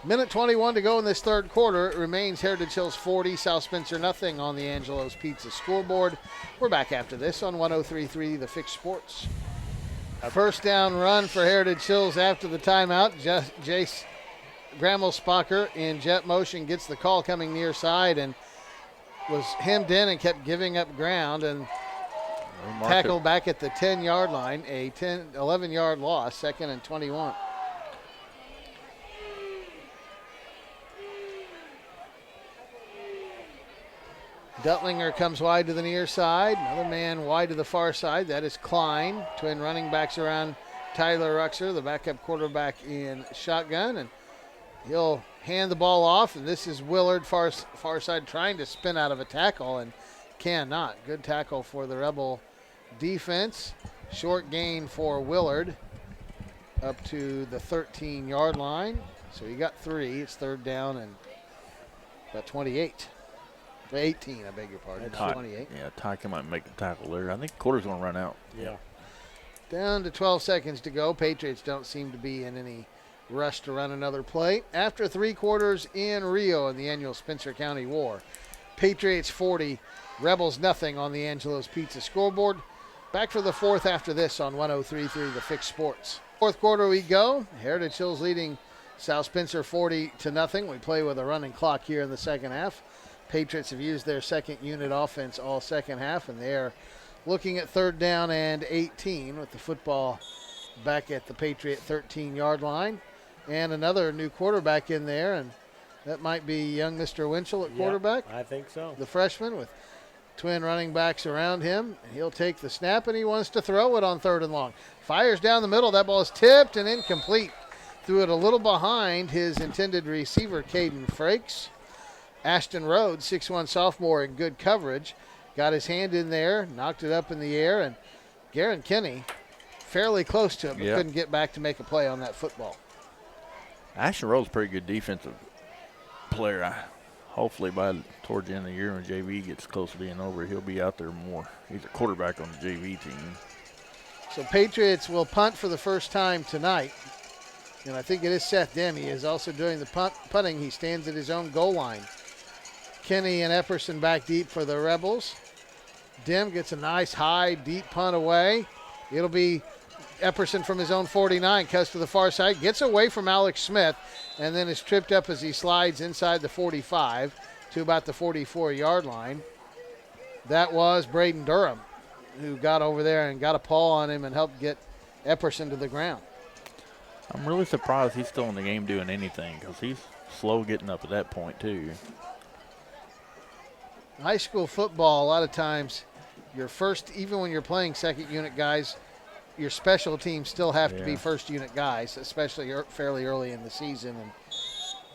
Minute 21 to go in this third quarter. It remains Heritage Hills 40, South Spencer nothing on the Angelo's Pizza scoreboard. We're back after this on 103.3 The Fix Sports. A first down run for Heritage Hills after the timeout. Jace Grammel-Spacher in jet motion gets the call coming near side and was hemmed in and kept giving up ground and tackled back at the 10-yard line. A 11-yard loss, 2nd and 21. Duttlinger comes wide to the near side. Another man wide to the far side. That is Klein. Twin running backs around Tyler Ruxer, the backup quarterback in shotgun. And he'll hand the ball off. And this is Willard, far side, trying to spin out of a tackle and cannot. Good tackle for the Rebel defense. Short gain for Willard up to the 13-yard line. So he got 3. It's third down and about 28. 18, I beg your pardon. 28. Yeah, Ty might make the tackle there. I think the quarter's going to run out. Yeah. Down to 12 seconds to go. Patriots don't seem to be in any rush to run another play. After 3 quarters in Rio in the annual Spencer County War, Patriots 40, Rebels nothing on the Angelo's Pizza scoreboard. Back for the fourth after this on 103.3 The Fix Sports. Fourth quarter we go. Heritage Hills leading South Spencer 40-0. We play with a running clock here in the second half. Patriots have used their second unit offense all second half, and they're looking at third down and 18 with the football back at the Patriot 13-yard line. And another new quarterback in there, and that might be young Mr. Winchell at quarterback. I think so. The freshman with twin running backs around him. He'll take the snap, and he wants to throw it on third and long. Fires down the middle. That ball is tipped and incomplete. Threw it a little behind his intended receiver, Caden Frakes. Ashton Rhodes, 6'1 sophomore in good coverage, got his hand in there, knocked it up in the air, and Garen Kinney fairly close to it, but couldn't get back to make a play on that football. Ashton Rhodes is a pretty good defensive player. Hopefully towards the end of the year when JV gets close to being over, he'll be out there more. He's a quarterback on the JV team. So Patriots will punt for the first time tonight. And I think it is Seth Dim. He is also doing the punting. He stands at his own goal line. Kenny and Epperson back deep for the Rebels. Dim gets a nice high, deep punt away. It'll be Epperson from his own 49, cuts to the far side, gets away from Alex Smith, and then is tripped up as he slides inside the 45 to about the 44-yard line. That was Braden Durham, who got over there and got a paw on him and helped get Epperson to the ground. I'm really surprised he's still in the game doing anything because he's slow getting up at that point, too. High school football, a lot of times, your first, even when you're playing second unit guys, your special teams still have to be first unit guys, especially fairly early in the season. And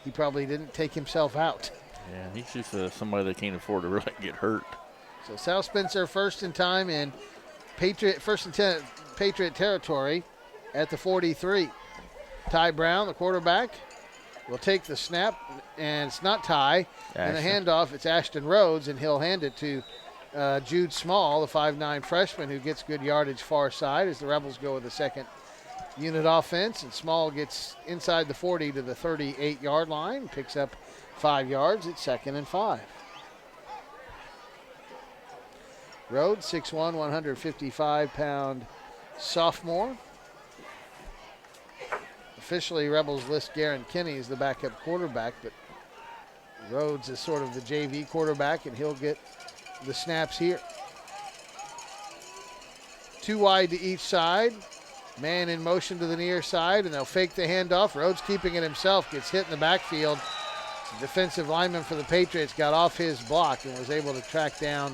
he probably didn't take himself out. Yeah, he's just somebody that can't afford to really get hurt. So South Spencer first in time in Patriot territory at the 43. Ty Brown, the quarterback, will take the snap, and it's not Ty. And the handoff, it's Ashton Rhodes, and he'll hand it to Jude Small, the 5'9 freshman, who gets good yardage far side as the Rebels go with the second unit offense. And Small gets inside the 40 to the 38-yard line, picks up 5 yards. It's 2nd and 5. Rhodes, 6'1", 155-pound sophomore. Officially, Rebels list Garen Kinney as the backup quarterback, but Rhodes is sort of the JV quarterback, and he'll get the snaps here. 2 wide to each side. Man in motion to the near side, and they'll fake the handoff. Rhodes keeping it himself, gets hit in the backfield. The defensive lineman for the Patriots got off his block and was able to track down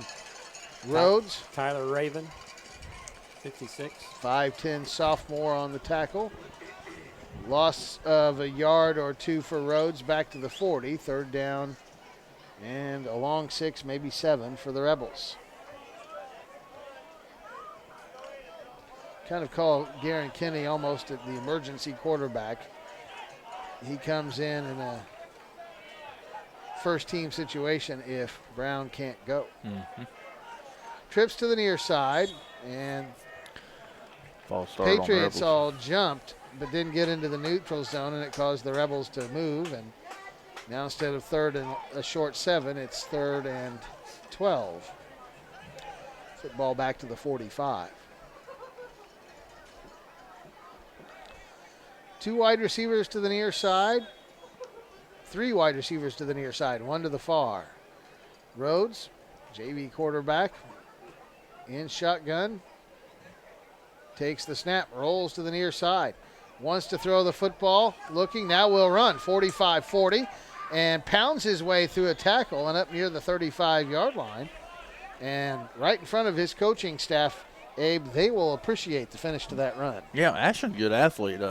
Rhodes. Tyler Raven, 56. 5'10" sophomore on the tackle. Loss of a yard or two for Rhodes back to the 40. Third down and a long 6, maybe 7 for the Rebels. Kind of call Garen Kinney almost at the emergency quarterback. He comes in a first team situation if Brown can't go. Mm-hmm. Trips to the near side, and False start on the Patriots Rebels. all jumped but didn't get into the neutral zone, and it caused the Rebels to move. And now instead of third and a short 7, it's 3rd and 12. Football back to the 45. 2 wide receivers to the near side. 3 wide receivers to the near side, 1 to the far. Rhodes, JV quarterback, in shotgun. Takes the snap, rolls to the near side. Wants to throw the football, looking, now will run, 45-40, and pounds his way through a tackle and up near the 35-yard line. And right in front of his coaching staff, Abe, they will appreciate the finish to that run. Yeah, Ashton's a good athlete.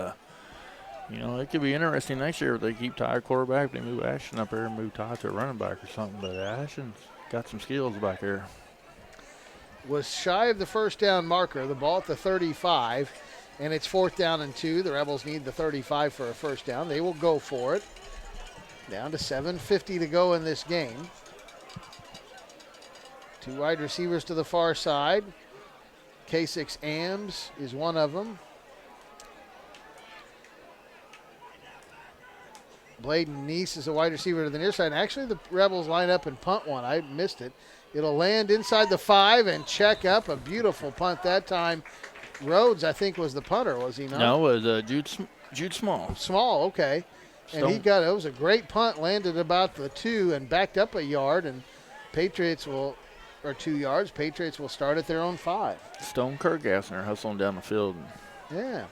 It could be interesting next year if they keep Ty at quarterback, they move Ashton up there and move Ty to a running back or something. But Ashton's got some skills back there. Was shy of the first down marker, the ball at the 35, and it's 4th down and 2. The Rebels need the 35 for a first down. They will go for it. Down to 7:50 to go in this game. 2 wide receivers to the far side. Kasich Ames is one of them. Bladen Neese is a wide receiver to the near side. And actually, the Rebels line up and punt one. I missed it. It'll land inside the 5 and check up. A beautiful punt that time. Rhodes, I think, was the punter, was he not? No, it was Jude Small. Small, okay. And it was a great punt, landed about the 2 and backed up a yard. And Patriots will, or 2 yards, Patriots will start at their own 5. Stone Kirkgassner hustling down the field. Yeah.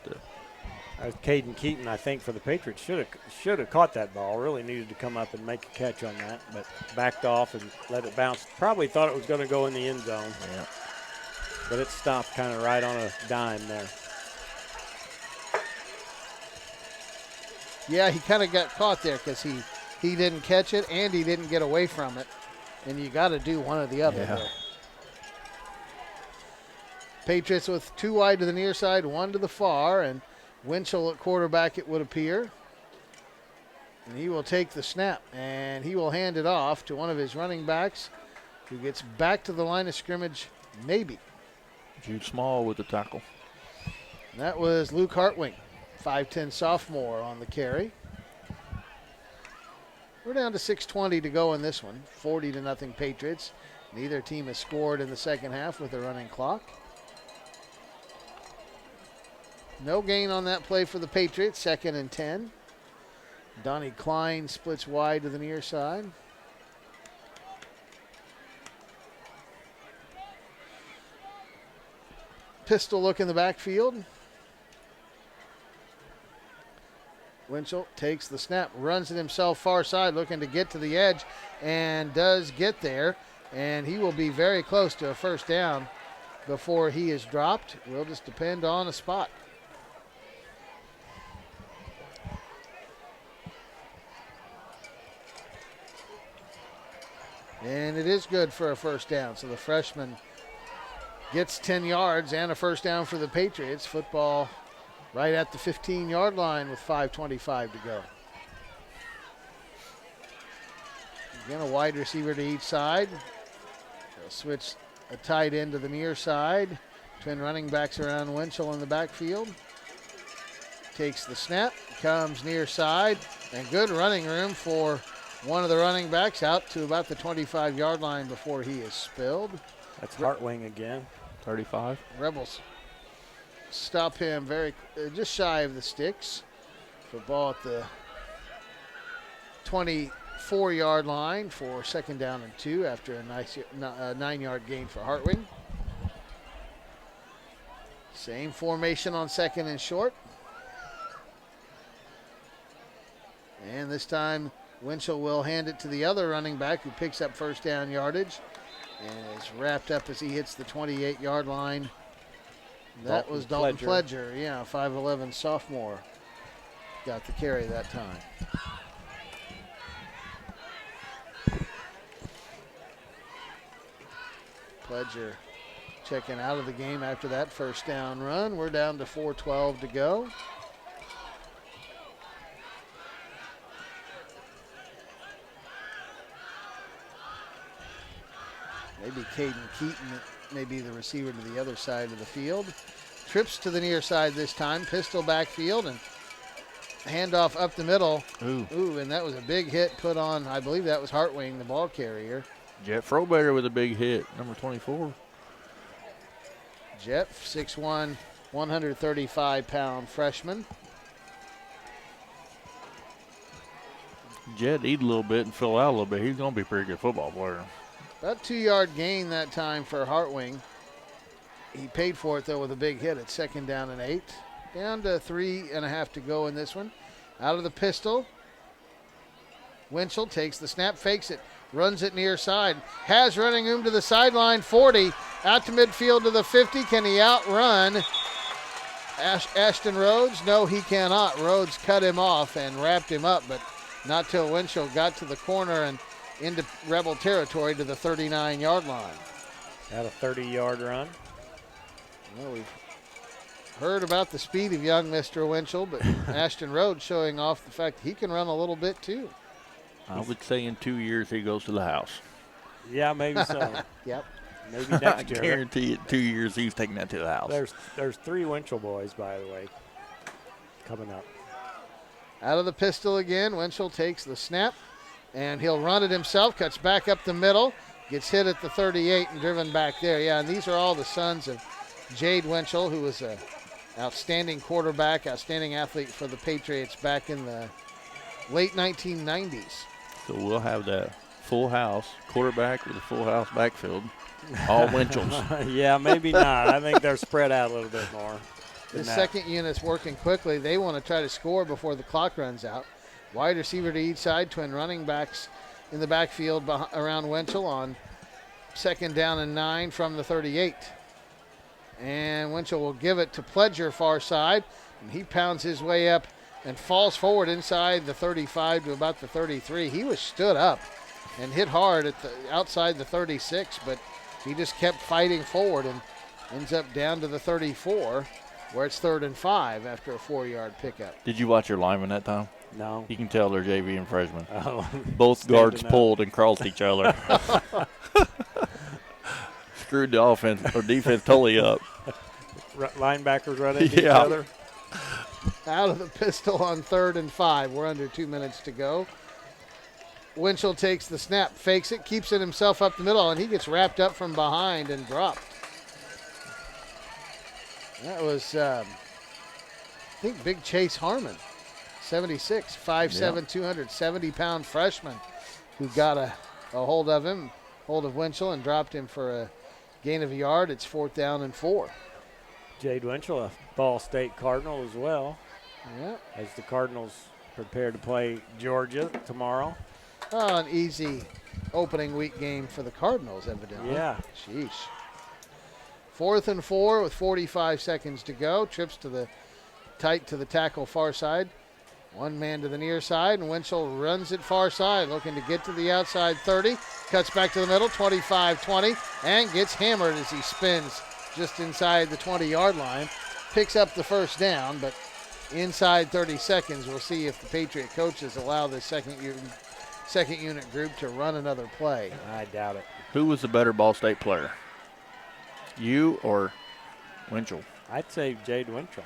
Caden Keaton, I think, for the Patriots should have caught that ball. Really needed to come up and make a catch on that, but backed off and let it bounce. Probably thought it was going to go in the end zone. Yeah. But it stopped kind of right on a dime there. Yeah, he kind of got caught there because he didn't catch it and he didn't get away from it. And you got to do one or the other there. Patriots with 2 wide to the near side, 1 to the far, and Winchell at quarterback, it would appear. And he will take the snap, and he will hand it off to one of his running backs who gets back to the line of scrimmage, maybe. Jude Small with the tackle. And that was Luke Hartwing, 5'10" sophomore on the carry. We're down to 6:20 to go in this one, 40-0 Patriots. Neither team has scored in the second half with a running clock. No gain on that play for the Patriots, 2nd and 10. Donnie Klein splits wide to the near side. Pistol look in the backfield. Winchell takes the snap, runs it himself far side, looking to get to the edge, and does get there. And he will be very close to a first down before he is dropped. Will just depend on a spot. And it is good for a first down. So the freshman gets 10 yards and a first down for the Patriots. Football right at the 15-yard line with 5:25 to go. Again, a wide receiver to each side. They'll switch a tight end to the near side. Twin running backs around Winchell in the backfield. Takes the snap, comes near side, and good running room for one of the running backs out to about the 25-yard line before he is spilled. That's Hartwing again. 35. Rebels stop him just shy of the sticks. Football at the 24-yard line for 2nd down and 2 after a nice 9-yard gain for Hartwing. Same formation on second and short. And this time, Winchell will hand it to the other running back who picks up first down yardage and is wrapped up as he hits the 28-yard line. That was Dalton Pledger. Yeah, 5'11" sophomore. Got the carry that time. Pledger checking out of the game after that first down run. We're down to 4:12 to go. Maybe Caden Keaton, maybe the receiver to the other side of the field. Trips to the near side this time. Pistol backfield and handoff up the middle. Ooh, and that was a big hit put on, I believe that was Hartwing, the ball carrier. Jet Frobater with a big hit, number 24. Jet, 6'1", 135-pound freshman. Jet eat a little bit and fill out a little bit. He's going to be a pretty good football player. About 2-yard gain that time for Hartwing. He paid for it, though, with a big hit at 2nd down and 8. Down to 3.5 to go in this one. Out of the pistol. Winchell takes the snap, fakes it, runs it near side. Has running room to the sideline, 40. Out to midfield to the 50. Can he outrun Ashton Rhodes? No, he cannot. Rhodes cut him off and wrapped him up, but not till Winchell got to the corner and into Rebel territory to the 39-yard line. Had a 30-yard run. Well, we've heard about the speed of young Mr. Winchell, but Ashton Rhodes showing off the fact that he can run a little bit too. I would say in 2 years he goes to the house. Yeah, maybe so. Yep. Maybe next year. I guarantee it, 2 years he's taking that to the house. There's 3 Winchell boys, by the way, coming up. Out of the pistol again, Winchell takes the snap, and he'll run it himself, cuts back up the middle, gets hit at the 38 and driven back there. Yeah, and these are all the sons of Jade Winchell, who was an outstanding quarterback, outstanding athlete for the Patriots back in the late 1990s. So we'll have that full house quarterback with a full house backfield. All Winchells. Yeah, maybe not. I think they're spread out a little bit more. The second unit's working quickly. They want to try to score before the clock runs out. Wide receiver to each side, twin running backs in the backfield around Winchell on 2nd down and 9 from the 38. And Winchell will give it to Pledger far side, and he pounds his way up and falls forward inside the 35 to about the 33. He was stood up and hit hard at the outside the 36, but he just kept fighting forward and ends up down to the 34, where it's 3rd and 5 after a 4-yard pickup. Did you watch your linemen that time? No. You can tell they're JV and freshmen. Oh. Both guards pulled and crossed each other. Screwed the offense or defense totally up. Linebackers running into each Yeah. other. Out of the pistol on 3rd and 5. We're under 2 minutes to go. Winchell takes the snap, fakes it, keeps it himself up the middle, and he gets wrapped up from behind and dropped. That was, I think, Big Chase Harmon, 76, 5'7", 270-pound freshman who got a hold of him, hold of Winchell, and dropped him for a gain of a yard. It's 4th down and 4. Jade Winchell, a Ball State Cardinal as well. Yeah. As the Cardinals prepare to play Georgia tomorrow. Oh, an easy opening week game for the Cardinals, evidently. Yeah. Sheesh. 4th and 4 with 45 seconds to go. Trips to the tight to the tackle far side. One man to the near side, and Winchell runs it far side, looking to get to the outside 30. Cuts back to the middle, 25-20, and gets hammered as he spins just inside the 20-yard line. Picks up the first down, but inside 30 seconds, we'll see if the Patriot coaches allow the second unit group to run another play. I doubt it. Who was the better Ball State player? You or Winchell? I'd say Jade Winchell.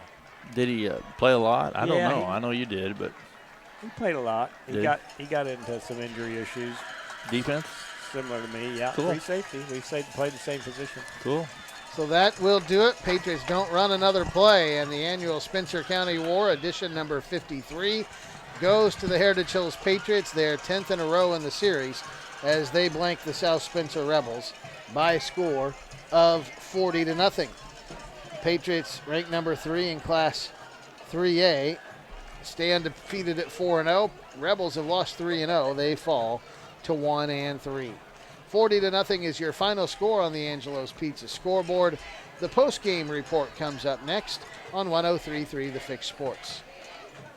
Did he play a lot? I don't Yeah, know. I know you did, but He played a lot. He Did got into some injury issues, defense? similar to me. Yeah, Cool. free safety. We played the same position. Cool. So that will do it. Patriots don't run another play, and the annual Spencer County War, edition number 53, goes to the Heritage Hills Patriots, their 10th in a row in the series, as they blank the South Spencer Rebels by a score of 40-0. Patriots ranked number 3 in Class 3A. Stay undefeated at 4-0. Rebels have lost 3-0. They fall to 1-3. 40-0 is your final score on the Angelo's Pizza scoreboard. The post-game report comes up next on 103.3 The Fix Sports.